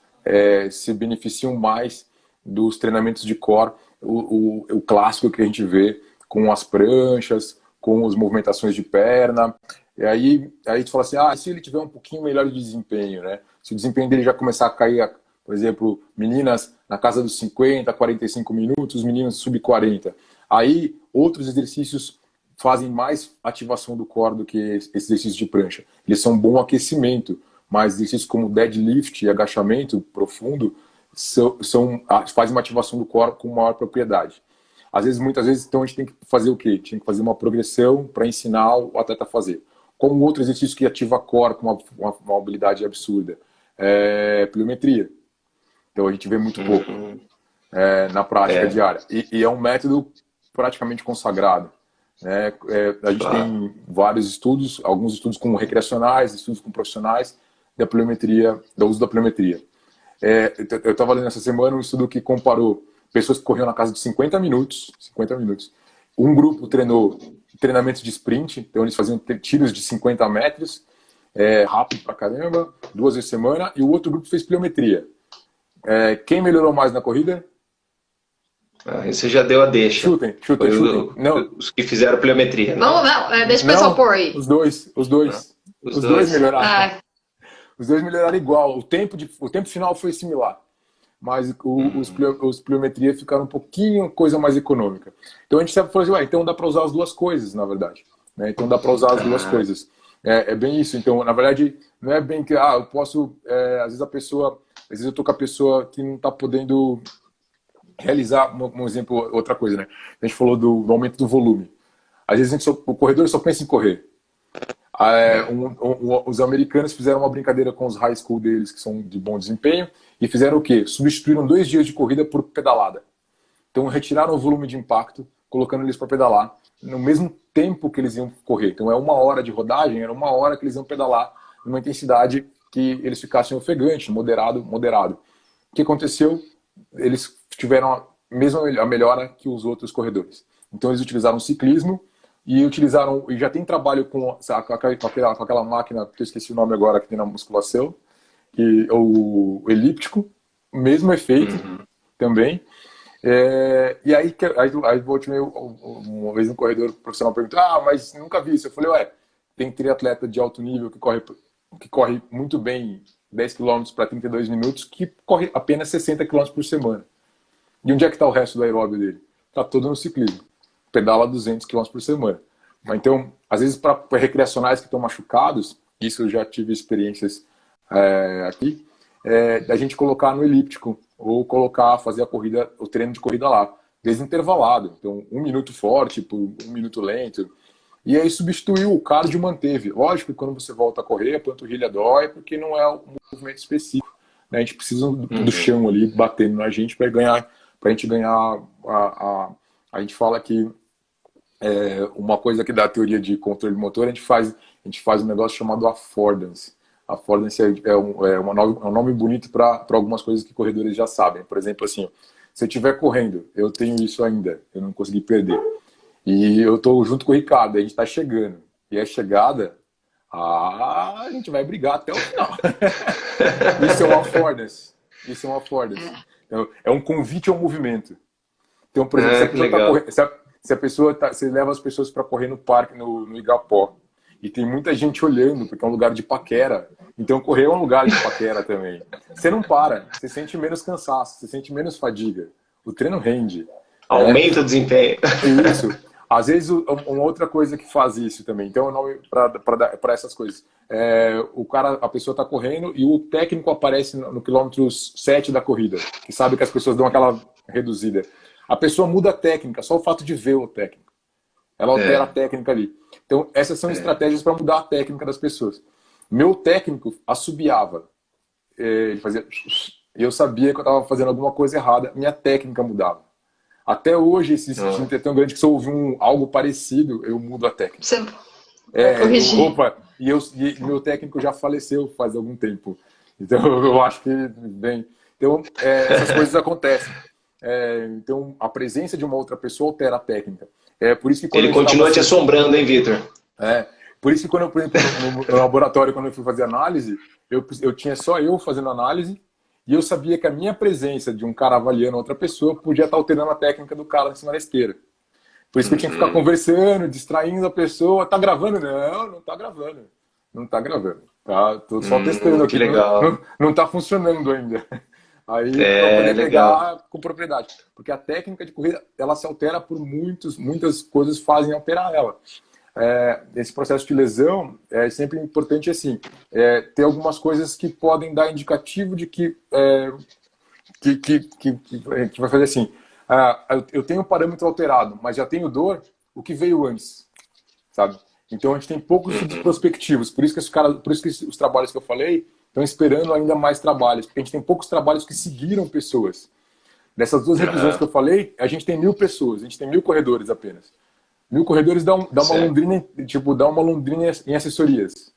se beneficiam mais dos treinamentos de core, o clássico que a gente vê com as pranchas, com as movimentações de perna. E aí tu fala assim, se ele tiver um pouquinho melhor de desempenho, né? Se o desempenho dele já começar a cair, por exemplo, meninas na casa dos 50, 45 minutos, meninos sub-40. Aí, outros exercícios fazem mais ativação do core do que esse exercício de prancha. Eles são bom aquecimento, mas exercícios como deadlift e agachamento profundo fazem uma ativação do core com maior propriedade. Muitas vezes, então a gente tem que fazer o quê? Tem que fazer uma progressão para ensinar o atleta a fazer. Como outro exercício que ativa core com uma habilidade absurda, pliometria. Então a gente vê muito pouco na prática diária. E é um método praticamente consagrado. A gente tem vários estudos, alguns estudos com recreacionais, estudos com profissionais da pliometria, do uso da pliometria. Eu estava lendo essa semana um estudo que comparou pessoas que corriam na casa de 50 minutos. Um grupo treinou treinamentos de sprint, então eles faziam tiros de 50 metros, rápido pra caramba, 2 vezes por semana, e o outro grupo fez pliometria. Quem melhorou mais na corrida? Você já deu a deixa. Chutem. Não. Os que fizeram pliometria. Não, deixa o pessoal pôr aí. Os dois melhoraram. Os dois melhoraram igual. O tempo final foi similar. Mas os pliometria ficaram um pouquinho coisa mais econômica. Então a gente sempre falou assim, então dá para usar as duas coisas, na verdade. Né? Então dá para usar as duas coisas. É bem isso. Então, na verdade, não é bem que eu posso. Às vezes eu tô com a pessoa que não está podendo realizar, um exemplo, outra coisa, né? A gente falou do aumento do volume. Às vezes o corredor só pensa em correr. Os americanos fizeram uma brincadeira com os high school deles, que são de bom desempenho, e fizeram o quê? Substituíram 2 dias de corrida por pedalada. Então retiraram o volume de impacto, colocando eles para pedalar, no mesmo tempo que eles iam correr. Então 1 hora de rodagem, era 1 hora que eles iam pedalar, numa intensidade que eles ficassem ofegante, moderado. O que aconteceu? Eles tiveram a melhora que os outros corredores. Então eles utilizaram o ciclismo e já tem trabalho com aquela máquina, que eu esqueci o nome agora, que tem na musculação, o elíptico, mesmo efeito também. E aí uma vez um corredor profissional perguntou, mas nunca vi isso. Eu falei, tem triatleta de alto nível que corre muito bem 10 km para 32 minutos, que corre apenas 60 km por semana. E onde é que está o resto do aeróbio dele? Está todo no ciclismo. Pedala 200 km por semana. Então, às vezes, para recreacionais que estão machucados, isso eu já tive experiências aqui, da gente colocar no elíptico, ou fazer o treino de corrida lá, desintervalado. Então, 1 minuto forte, por 1 minuto lento. E aí substituiu, o cardio manteve. Lógico que quando você volta a correr, a panturrilha dói, porque não é um movimento específico. Né? A gente precisa do chão ali, batendo na gente, para a gente ganhar a gente fala que uma coisa que dá a teoria de controle motor, a gente faz um negócio chamado affordance. Affordance um nome bonito para algumas coisas que corredores já sabem. Por exemplo, assim, se eu estiver correndo, eu tenho isso ainda, eu não consegui perder. E eu estou junto com o Ricardo, a gente está chegando. E a chegada, a gente vai brigar até o final. Isso é um affordance. Então, é um convite ao movimento. Então, por exemplo, você leva as pessoas para correr no parque, no Igapó, e tem muita gente olhando, porque é um lugar de paquera. Então, correr é um lugar de paquera também. Você não para, você sente menos cansaço, você sente menos fadiga. O treino rende. Aumenta o desempenho. Isso. Às vezes, uma outra coisa que faz isso também, então é nome para essas coisas. A pessoa está correndo e o técnico aparece no quilômetro 7 da corrida, que sabe que as pessoas dão aquela reduzida. A pessoa muda a técnica, só o fato de ver o técnico. Ela altera a técnica ali. Então, essas são estratégias para mudar a técnica das pessoas. Meu técnico assobiava. Ele fazia... E eu sabia que eu estava fazendo alguma coisa errada, minha técnica mudava. Até hoje, esse instinto é tão grande que se eu ouvir algo parecido, eu mudo a técnica. Você vai corrigir. E meu técnico já faleceu faz algum tempo. Então, eu acho que... Então, essas coisas acontecem. Então, a presença de uma outra pessoa altera a técnica. Por isso que ele continua te assombrando, hein, Vitor? Por isso que quando no laboratório, quando eu fui fazer análise, eu tinha só eu fazendo análise, e eu sabia que a minha presença de um cara avaliando outra pessoa podia estar alterando a técnica do cara em cima da esteira. Por isso que eu tinha que ficar conversando, distraindo a pessoa. Tá gravando? Não tá gravando. Não tá gravando. Tô só testando aqui. Que legal. Não tá funcionando ainda. Aí, para poder pegar com propriedade. Porque a técnica de corrida, ela se altera por muitas coisas fazem alterar ela. Esse processo de lesão é sempre importante, assim, ter algumas coisas que podem dar indicativo de que vai fazer assim, eu tenho um parâmetro alterado, mas já tenho dor, o que veio antes, sabe? Então a gente tem poucos estudos prospectivos, por isso que os trabalhos que eu falei estão esperando ainda mais trabalhos, porque a gente tem poucos trabalhos que seguiram pessoas. Nessas 2 revisões que eu falei, a gente tem 1000 pessoas, a gente tem 1000 corredores apenas. 1000 corredores dá uma Londrina em assessorias.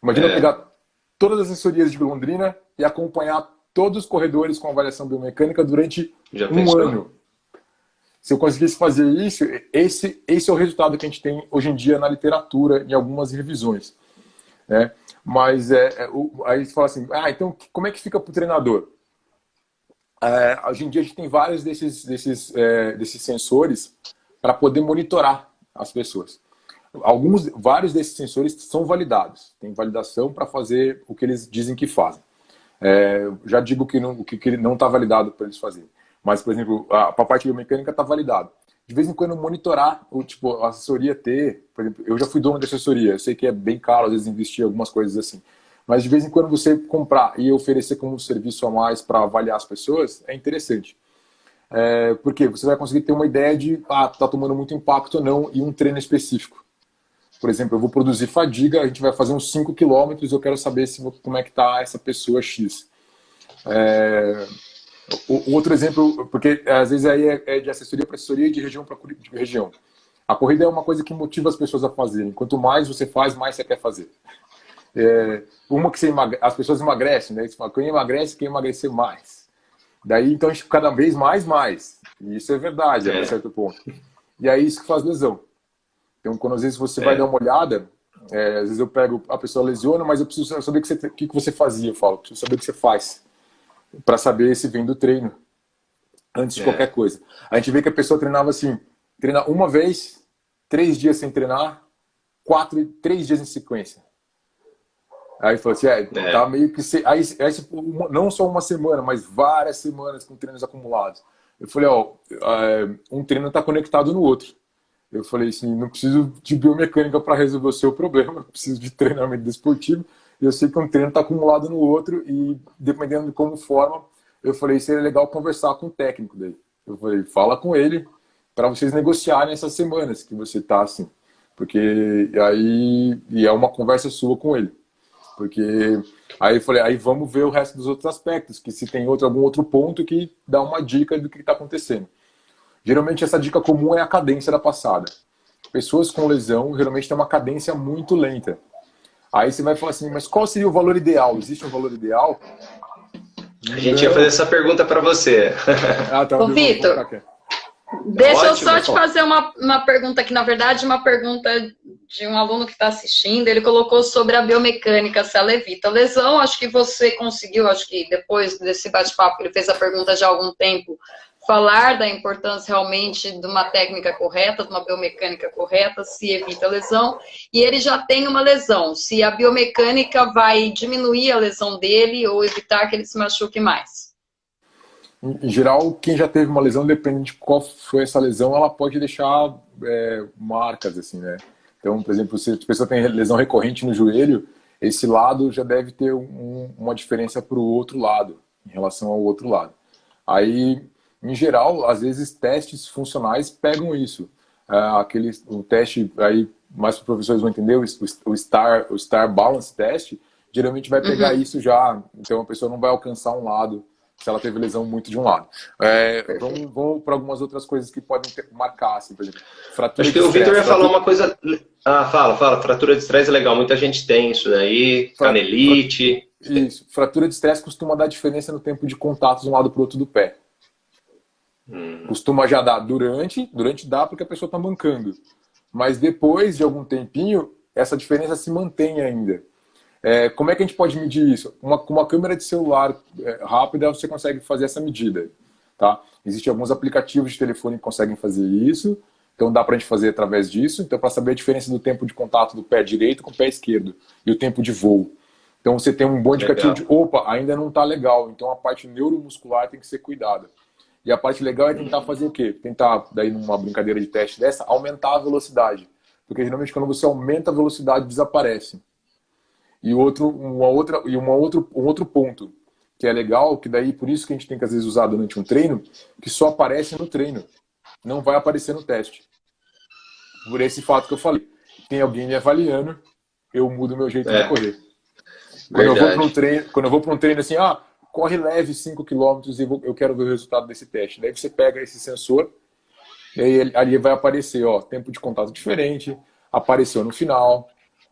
Imagina eu pegar todas as assessorias de Londrina e acompanhar todos os corredores com avaliação biomecânica durante Já um pensou? ano. Se eu conseguisse fazer isso, esse é o resultado que a gente tem hoje em dia na literatura, em algumas revisões. Né? Mas aí você fala assim, então como é que fica para o treinador? Hoje em dia a gente tem vários desses sensores para poder monitorar as pessoas. Vários desses sensores são validados, tem validação para fazer o que eles dizem que fazem. Já digo que não está validado para eles fazerem. Mas, por exemplo, a parte biomecânica está validado. De vez em quando monitorar, a assessoria por exemplo, eu já fui dono de assessoria, eu sei que é bem caro às vezes investir em algumas coisas assim. Mas de vez em quando você comprar e oferecer como um serviço a mais para avaliar as pessoas, é interessante. Porque você vai conseguir ter uma ideia de está tomando muito impacto ou não em um treino específico. Por exemplo, eu vou produzir fadiga, a gente vai fazer uns 5 quilômetros, eu quero saber como é que está essa pessoa X. O outro exemplo, porque às vezes aí é de assessoria para assessoria e de região para região. A corrida é uma coisa que motiva as pessoas a fazerem. Quanto mais você faz, mais você quer fazer. Uma que as pessoas emagrecem, né? Você fala, quem emagrece, quem emagrecer mais. Daí, então, a gente cada vez mais. E isso é verdade, até certo ponto. E aí, isso que faz lesão. Então, quando às vezes você vai dar uma olhada, às vezes eu pego, a pessoa lesiona, mas eu preciso saber o que você fazia, eu falo. Preciso saber o que você faz. Para saber se vem do treino. Antes de qualquer coisa. A gente vê que a pessoa treinava assim, treina uma vez, 3 dias sem treinar, 3 dias em sequência. Aí falou assim, tá meio que... Aí, não só uma semana, mas várias semanas com treinos acumulados. Eu falei, um treino está conectado no outro. Eu falei assim, não preciso de biomecânica para resolver o seu problema, eu preciso de treinamento desportivo. Eu sei que um treino está acumulado no outro e dependendo de como forma, eu falei, seria legal conversar com o técnico dele. Eu falei, fala com ele para vocês negociarem essas semanas que você está assim. Porque aí é uma conversa sua com ele. Porque aí eu falei, aí vamos ver o resto dos outros aspectos, que se tem algum outro ponto que dá uma dica do que está acontecendo. Geralmente essa dica comum é a cadência da passada. Pessoas com lesão geralmente têm uma cadência muito lenta. Aí você vai falar assim, mas qual seria o valor ideal? Existe um valor ideal? A gente ia fazer essa pergunta para você. Tá. Ô, Vitor, deixa eu só te fazer uma pergunta aqui, na verdade, uma pergunta de um aluno que está assistindo. Ele colocou sobre a biomecânica, se ela evita lesão. Acho que você conseguiu, acho que depois desse bate-papo, ele fez a pergunta já há algum tempo, falar da importância realmente de uma técnica correta, de uma biomecânica correta, se evita a lesão. E ele já tem uma lesão, se a biomecânica vai diminuir a lesão dele ou evitar que ele se machuque mais. Em geral, quem já teve uma lesão, depende de qual foi essa lesão, ela pode deixar marcas, assim, né? Então, por exemplo, se a pessoa tem lesão recorrente no joelho, esse lado já deve ter uma diferença para o outro lado, em relação ao outro lado. Aí, em geral, às vezes testes funcionais pegam isso. Um teste, aí mais os professores vão entender, o Star Balance Test, geralmente vai pegar isso já. Então a pessoa não vai alcançar um lado se ela teve lesão muito de um lado. Vamos para algumas outras coisas que podem marcar, assim, por exemplo, fratura. Acho que o Vitor ia falar uma coisa... Fala. Fratura de estresse é legal. Muita gente tem isso daí, canelite. Isso. Fratura de estresse costuma dar diferença no tempo de contato de um lado para o outro do pé. Costuma já dar durante dá porque a pessoa está mancando. Mas depois de algum tempinho, essa diferença se mantém ainda. Como é que a gente pode medir isso? Com uma câmera de celular rápida, você consegue fazer essa medida. Tá? Existem alguns aplicativos de telefone que conseguem fazer isso, então dá para a gente fazer através disso. Então, para saber a diferença do tempo de contato do pé direito com o pé esquerdo e o tempo de voo. Então, você tem um bom indicativo de, ainda não está legal. Então, a parte neuromuscular tem que ser cuidada. E a parte legal é tentar fazer o quê? Tentar, daí numa brincadeira de teste dessa, aumentar a velocidade. Porque geralmente quando você aumenta a velocidade, desaparece. E um outro ponto que é legal, que daí por isso que a gente tem que às vezes usar durante um treino, que só aparece no treino, não vai aparecer no teste. Por esse fato que eu falei. Tem alguém me avaliando, eu mudo meu jeito de correr. Quando eu vou para um treino assim, corre leve 5 km e eu quero ver o resultado desse teste. Daí você pega esse sensor e aí ali vai aparecer, tempo de contato diferente, apareceu no final,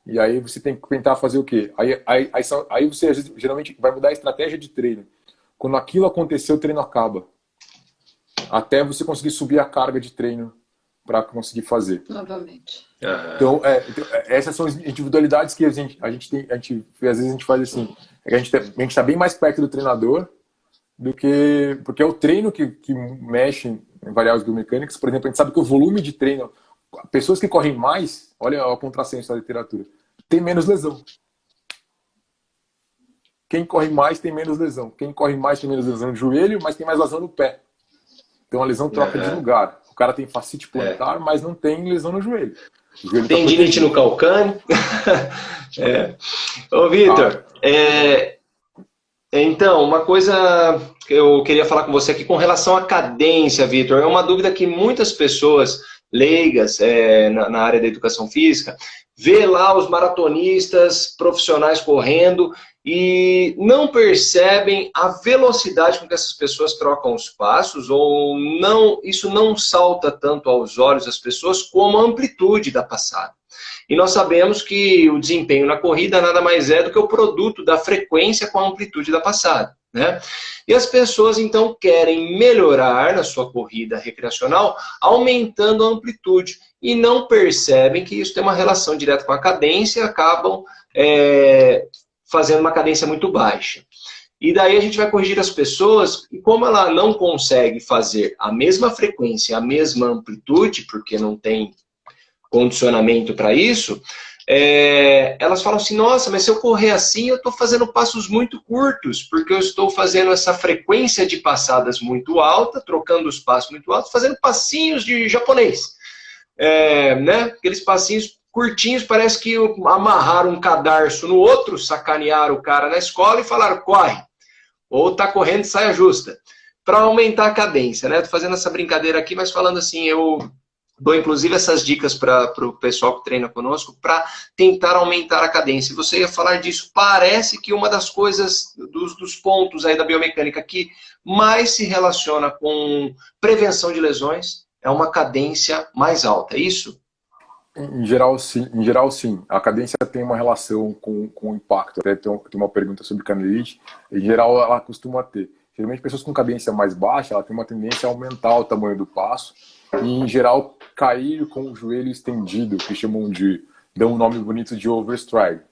e aí você tem que tentar fazer o quê? Aí você geralmente vai mudar a estratégia de treino. Quando aquilo aconteceu, o treino acaba. Até você conseguir subir a carga de treino para conseguir fazer. Novamente. Então, essas são as individualidades que a gente tem, às vezes a gente faz assim, a gente está bem mais perto do treinador do que, porque é o treino que mexe em variáveis biomecânicas. Por exemplo, a gente sabe que o volume de treino, pessoas que correm mais, olha a contrassenso da literatura, tem menos lesão. Quem corre mais tem menos lesão. Quem corre mais tem menos lesão no joelho, mas tem mais lesão no pé. Então a lesão troca de lugar. O cara tem fascite plantar, mas não tem lesão no joelho. Tendinite no calcâneo. Ô, Vitor, então, uma coisa que eu queria falar com você aqui com relação à cadência, Vitor. É uma dúvida que muitas pessoas leigas na área da educação física vê lá os maratonistas profissionais correndo e não percebem a velocidade com que essas pessoas trocam os passos, ou não, isso não salta tanto aos olhos das pessoas como a amplitude da passada. E nós sabemos que o desempenho na corrida nada mais é do que o produto da frequência com a amplitude da passada, né? E as pessoas então querem melhorar na sua corrida recreacional aumentando a amplitude e não percebem que isso tem uma relação direta com a cadência e acabam fazendo uma cadência muito baixa. E daí a gente vai corrigir as pessoas, e como ela não consegue fazer a mesma frequência, a mesma amplitude, porque não tem condicionamento para isso, elas falam assim, nossa, mas se eu correr assim, eu estou fazendo passos muito curtos, porque eu estou fazendo essa frequência de passadas muito alta, trocando os passos muito altos, fazendo passinhos de japonês. Né? Aqueles passinhos curtinhos, parece que amarraram um cadarço no outro, sacanearam o cara na escola e falaram, corre, ou tá correndo, saia justa, para aumentar a cadência, né? Tô fazendo essa brincadeira aqui, mas falando assim, eu dou inclusive essas dicas para o pessoal que treina conosco, para tentar aumentar a cadência. Você ia falar disso, parece que uma das coisas, dos pontos aí da biomecânica que mais se relaciona com prevenção de lesões, é uma cadência mais alta, é isso? Em geral, sim. Em geral, sim. A cadência tem uma relação com o impacto. Até tem uma pergunta sobre canelite. Em geral, ela costuma ter. Geralmente, pessoas com cadência mais baixa, ela tem uma tendência a aumentar o tamanho do passo e, em geral, cair com o joelho estendido, que chamam dão um nome bonito de overstride.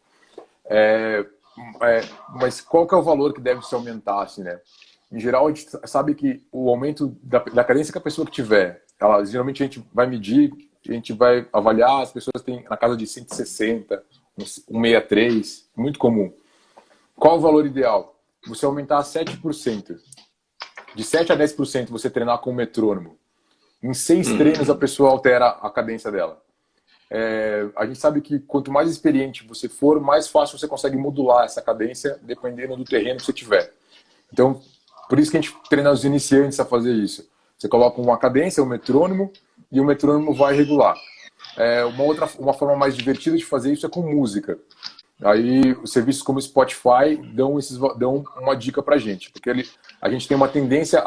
Mas qual que é o valor que deve se aumentar, assim, né? Em geral, a gente sabe que o aumento da cadência que a pessoa que tiver, geralmente a gente vai medir, a gente vai avaliar, as pessoas têm na casa de 160, 163, muito comum. Qual o valor ideal? Você aumentar 7%. De 7 a 10% você treinar com o metrônomo. Em 6 treinos a pessoa altera a cadência dela. A gente sabe que quanto mais experiente você for, mais fácil você consegue modular essa cadência dependendo do terreno que você tiver. Então, por isso que a gente treina os iniciantes a fazer isso. Você coloca uma cadência, um metrônomo, e o metrônomo vai regular. Uma forma mais divertida de fazer isso é com música. Aí os serviços como Spotify dão uma dica pra gente, porque a gente tem uma tendência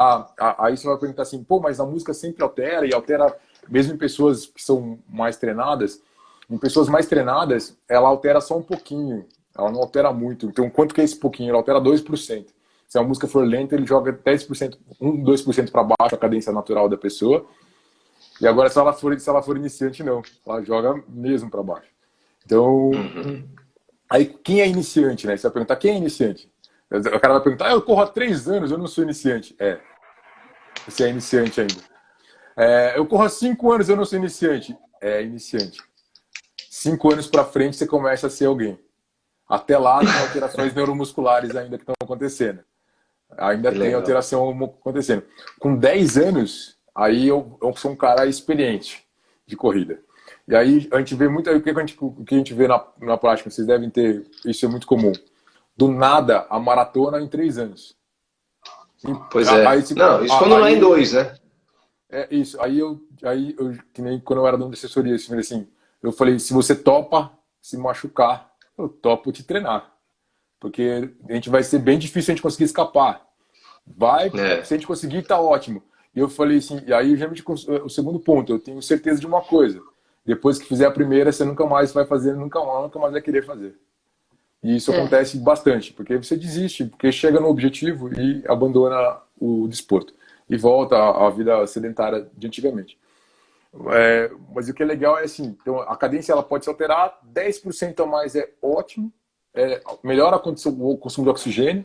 aí você vai perguntar assim, pô, mas a música sempre altera, e altera mesmo em pessoas que são mais treinadas. Em pessoas mais treinadas, ela altera só um pouquinho, ela não altera muito. Então, quanto que é esse pouquinho? Ela altera 2%. Se a música for lenta, ele joga 10%, 2% para baixo a cadência natural da pessoa. E agora, se ela for iniciante, não. Ela joga mesmo para baixo. Então, aí quem é iniciante, né? Você vai perguntar, quem é iniciante? O cara vai perguntar, eu corro há 3 anos, eu não sou iniciante. Você é iniciante ainda. Eu corro há 5 anos, eu não sou iniciante. É iniciante. 5 anos para frente, você começa a ser alguém. Até lá, tem alterações neuromusculares ainda que estão acontecendo. Ainda tem alteração acontecendo. Com 10 anos, aí eu sou um cara experiente de corrida. E aí a gente vê muito, o que a gente vê na prática, vocês devem ter, isso é muito comum. Do nada, a maratona em 3 anos. Pois é. Aí, não, isso quando não é em 2, né? Isso. Aí eu, que nem quando eu era dono de assessoria, eu falei, se você topa se machucar, eu topo te treinar. Porque a gente vai ser bem difícil a gente conseguir escapar. Se a gente conseguir, tá ótimo. E eu falei assim, e aí já o segundo ponto, eu tenho certeza de uma coisa. Depois que fizer a primeira, você nunca mais vai fazer, nunca mais vai querer fazer. E isso acontece bastante, porque você desiste, porque chega no objetivo e abandona o desporto. E volta à vida sedentária de antigamente. Mas o que é legal é assim, então a cadência ela pode se alterar, 10% a mais é ótimo, melhora o consumo de oxigênio.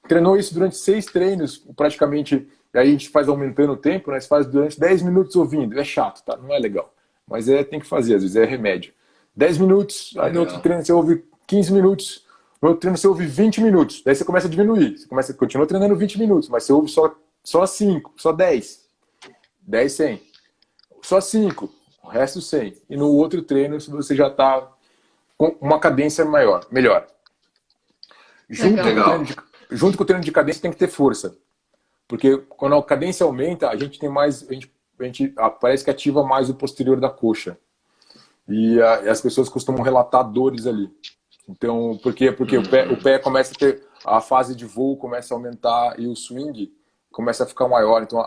Treinou isso durante 6 treinos, praticamente, aí a gente faz aumentando o tempo, né? Você faz durante 10 minutos ouvindo, é chato, tá? Não é legal, mas tem que fazer, às vezes é remédio. 10 minutos, aí no outro treino você ouve 15 minutos, no outro treino você ouve 20 minutos, daí você começa a diminuir, você continua treinando 20 minutos, mas você ouve só 5, só 10, 10, 100, só 5, o resto 100. E no outro treino você já está com uma cadência melhor. Junto com o treino de cadência tem que ter força. Porque quando a cadência aumenta, a gente tem mais. Parece que ativa mais o posterior da coxa. E as pessoas costumam relatar dores ali. Então, porque o pé começa a ter. A fase de voo começa a aumentar e o swing começa a ficar maior. Então,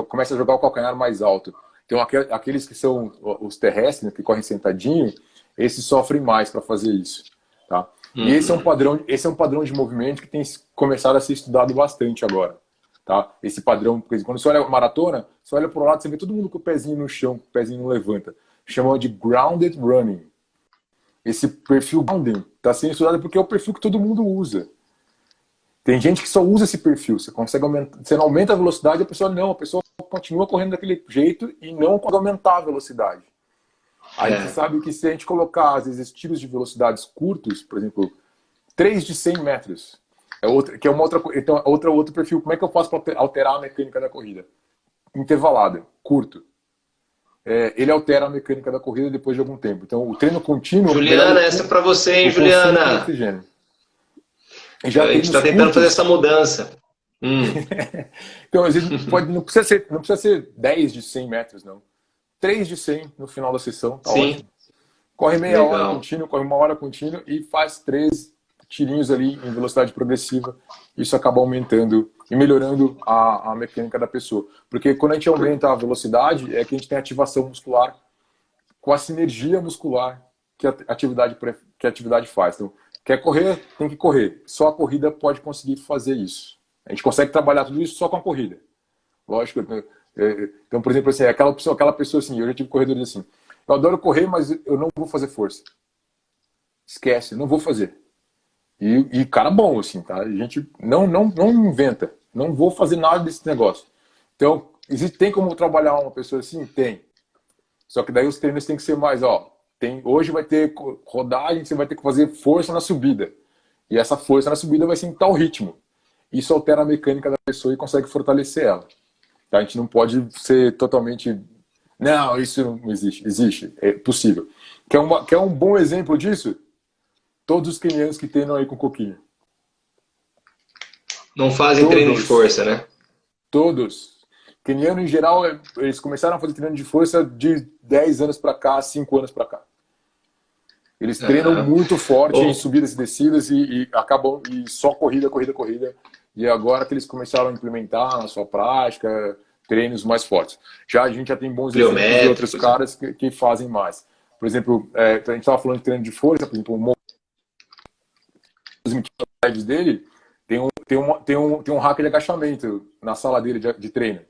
começa a jogar o calcanhar mais alto. Então, aqueles que são os terrestres, né, que correm sentadinho, esses sofrem mais para fazer isso. Tá? E esse é um padrão de movimento que tem começado a ser estudado bastante agora. Tá? Esse padrão, porque quando você olha a maratona, você olha para o lado, você vê todo mundo com o pezinho no chão, com o pezinho não levanta. Chama de grounded running. Esse perfil grounding está sendo estudado porque é o perfil que todo mundo usa. Tem gente que só usa esse perfil. Você consegue aumentar, você não aumenta a velocidade, a pessoa continua correndo daquele jeito e não consegue aumentar a velocidade. Aí você sabe que se a gente colocar, às vezes, tiros de velocidades curtos, por exemplo, 3 de 100 metros, então, outro perfil. Como é que eu faço para alterar a mecânica da corrida? Intervalada, curto. Ele altera a mecânica da corrida depois de algum tempo. Então, o treino contínuo... Juliana, essa é para você, hein, Juliana? A gente está tentando fazer essa mudança. Então, às vezes, não precisa ser 10 de 100 metros, não. 3 de 100 no final da sessão, tá ótimo. Corre meia hora contínua, corre 1 hora contínua e faz 3 tirinhos ali em velocidade progressiva. Isso acaba aumentando e melhorando a mecânica da pessoa. Porque quando a gente aumenta a velocidade, é que a gente tem ativação muscular com a sinergia muscular que a atividade faz. Então, quer correr, tem que correr. Só a corrida pode conseguir fazer isso. A gente consegue trabalhar tudo isso só com a corrida. Lógico. Então, por exemplo, assim, aquela pessoa assim, eu já tive corredores assim, eu adoro correr, mas eu não vou fazer força. Esquece, não vou fazer. E cara bom, assim, tá? A gente não inventa, não vou fazer nada desse negócio. Então, tem como trabalhar uma pessoa assim? Tem. Só que daí os treinos tem que ser mais, hoje vai ter rodagem, você vai ter que fazer força na subida. E essa força na subida vai ser em tal ritmo. Isso altera a mecânica da pessoa e consegue fortalecer ela. A gente não pode ser totalmente... Não, isso não existe. Existe, é possível. Quer um bom exemplo disso? Todos os quenianos que treinam aí com coquinha. Não fazem treino de força, né? Todos. Queniano, em geral, eles começaram a fazer treino de força de 10 anos para cá, 5 anos para cá. Eles treinam muito forte em subidas e descidas e acabam só corrida. E agora que eles começaram a implementar na sua prática treinos mais fortes. A gente já tem bons exemplos de outros caras que fazem mais. Por exemplo, a gente estava falando de treino de força, por exemplo, os dele tem um hack de agachamento na sala dele de treino.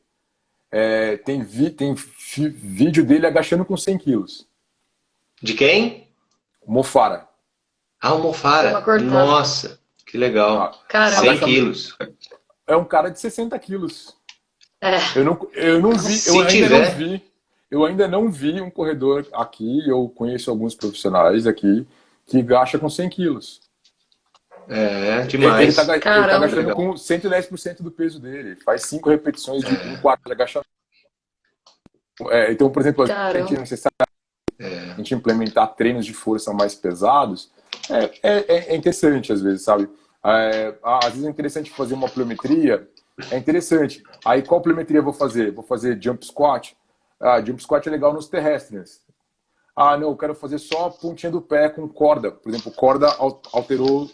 Tem vídeo dele agachando com 100 quilos. De quem? Mo Farah. O Mo Farah. Nossa, que legal. 100 quilos. É um cara de 60 quilos. Eu ainda não vi um corredor aqui, eu conheço alguns profissionais aqui, que agacha com 100 quilos. Demais. Ele tá agachando com 110% do peso dele. Faz 5 repetições de 1/4 de agachamento. Então, por exemplo, a gente implementar treinos de força mais pesados é interessante, às vezes, sabe? Às vezes é interessante fazer uma pliometria. É interessante. Aí, qual pliometria eu vou fazer? Vou fazer jump squat? Jump squat é legal nos terrestres. Não, eu quero fazer só pontinha do pé com corda. Por exemplo, corda alterou...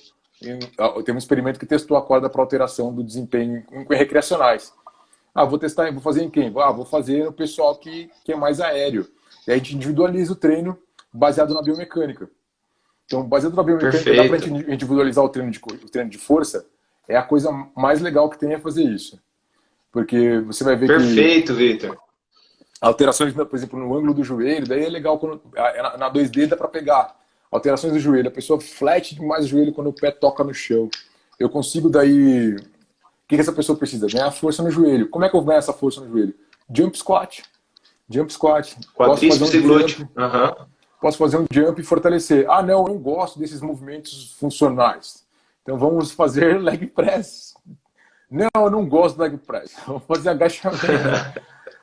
Tem um experimento que testou a corda para alteração do desempenho em recreacionais. Vou testar, vou fazer em quem? Vou fazer no pessoal que é mais aéreo. E aí a gente individualiza o treino baseado na biomecânica. Então, baseado na biomecânica, dá para a gente individualizar o treino de força, é a coisa mais legal que tem é fazer isso. Porque você vai ver Perfeito, Vitor. Alterações, por exemplo, no ângulo do joelho, daí é legal, quando na 2D dá para pegar. Alterações do joelho, a pessoa flat demais o joelho quando o pé toca no chão. Eu consigo daí... O que essa pessoa precisa? Ganhar força no joelho. Como é que eu ganho essa força no joelho? Jump squat. Jump squat. Quadríceps e glúteo. Uhum. Posso fazer um jump e fortalecer. Ah, não, eu não gosto desses movimentos funcionais. Então vamos fazer leg press. Não, eu não gosto do leg press. Vamos fazer agachamento.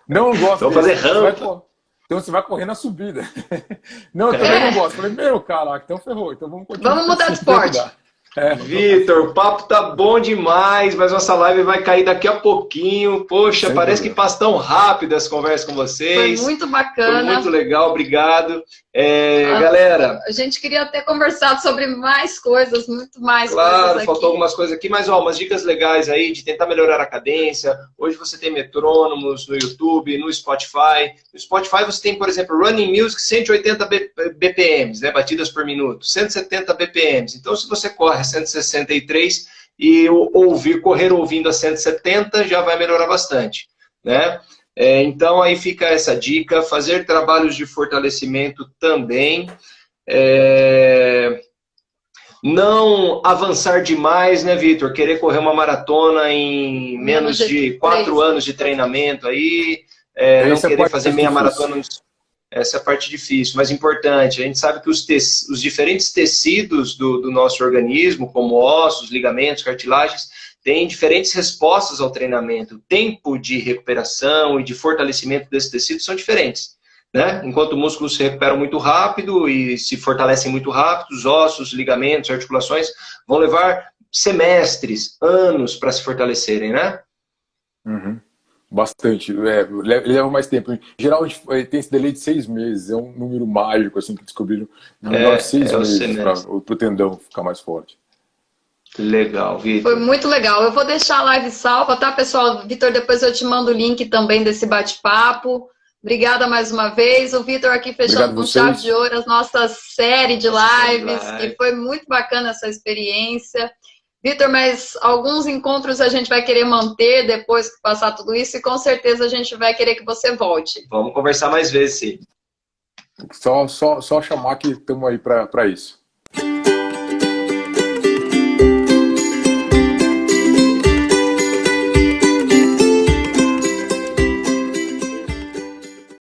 Não gosto. Vamos fazer rampa. Então você vai correr na subida. Não, eu também não gosto. Falei, meu, caraca, então ferrou. Então vamos continuar. Vamos mudar de esporte. Vitor, o papo tá bom demais, mas nossa live vai cair daqui a pouquinho. Poxa, parece que passa tão rápido essa conversa com vocês. Foi muito bacana. Foi muito legal, obrigado. Galera... A gente queria ter conversado sobre mais coisas, muito mais coisas aqui. Claro, faltou algumas coisas aqui, mas umas dicas legais aí de tentar melhorar a cadência. Hoje você tem metrônomos no YouTube, no Spotify. No Spotify você tem, por exemplo, Running Music 180 BPMs, né, batidas por minuto, 170 BPMs. Então, se você corre a 163 e correr ouvindo a 170 já vai melhorar bastante, né? Então, aí fica essa dica, fazer trabalhos de fortalecimento também, não avançar demais, né, Vitor? Querer correr uma maratona em menos de 4 anos de treinamento aí, não querer fazer meia maratona. Essa é a parte difícil, mas importante. A gente sabe que os diferentes tecidos do nosso organismo, como ossos, ligamentos, cartilagens, têm diferentes respostas ao treinamento. O tempo de recuperação e de fortalecimento desses tecidos são diferentes, né? Enquanto o músculo se recupera muito rápido e se fortalecem muito rápido, os ossos, ligamentos, articulações vão levar semestres, anos para se fortalecerem, né? Uhum. Bastante. Leva mais tempo. Em geral, a gente tem esse delay de 6 meses. É um número mágico, assim, que descobriram. No menor de 6 meses para o tendão ficar mais forte. Legal, Vitor. Foi muito legal. Eu vou deixar a live salva, tá, pessoal? Vitor, depois eu te mando o link também desse bate-papo. Obrigada mais uma vez. O Vitor aqui fechando com chave de ouro a nossa série de lives, que foi muito bacana essa experiência. Vitor, mas alguns encontros a gente vai querer manter depois que passar tudo isso e com certeza a gente vai querer que você volte. Vamos conversar mais vezes, sim. Só chamar que estamos aí para isso.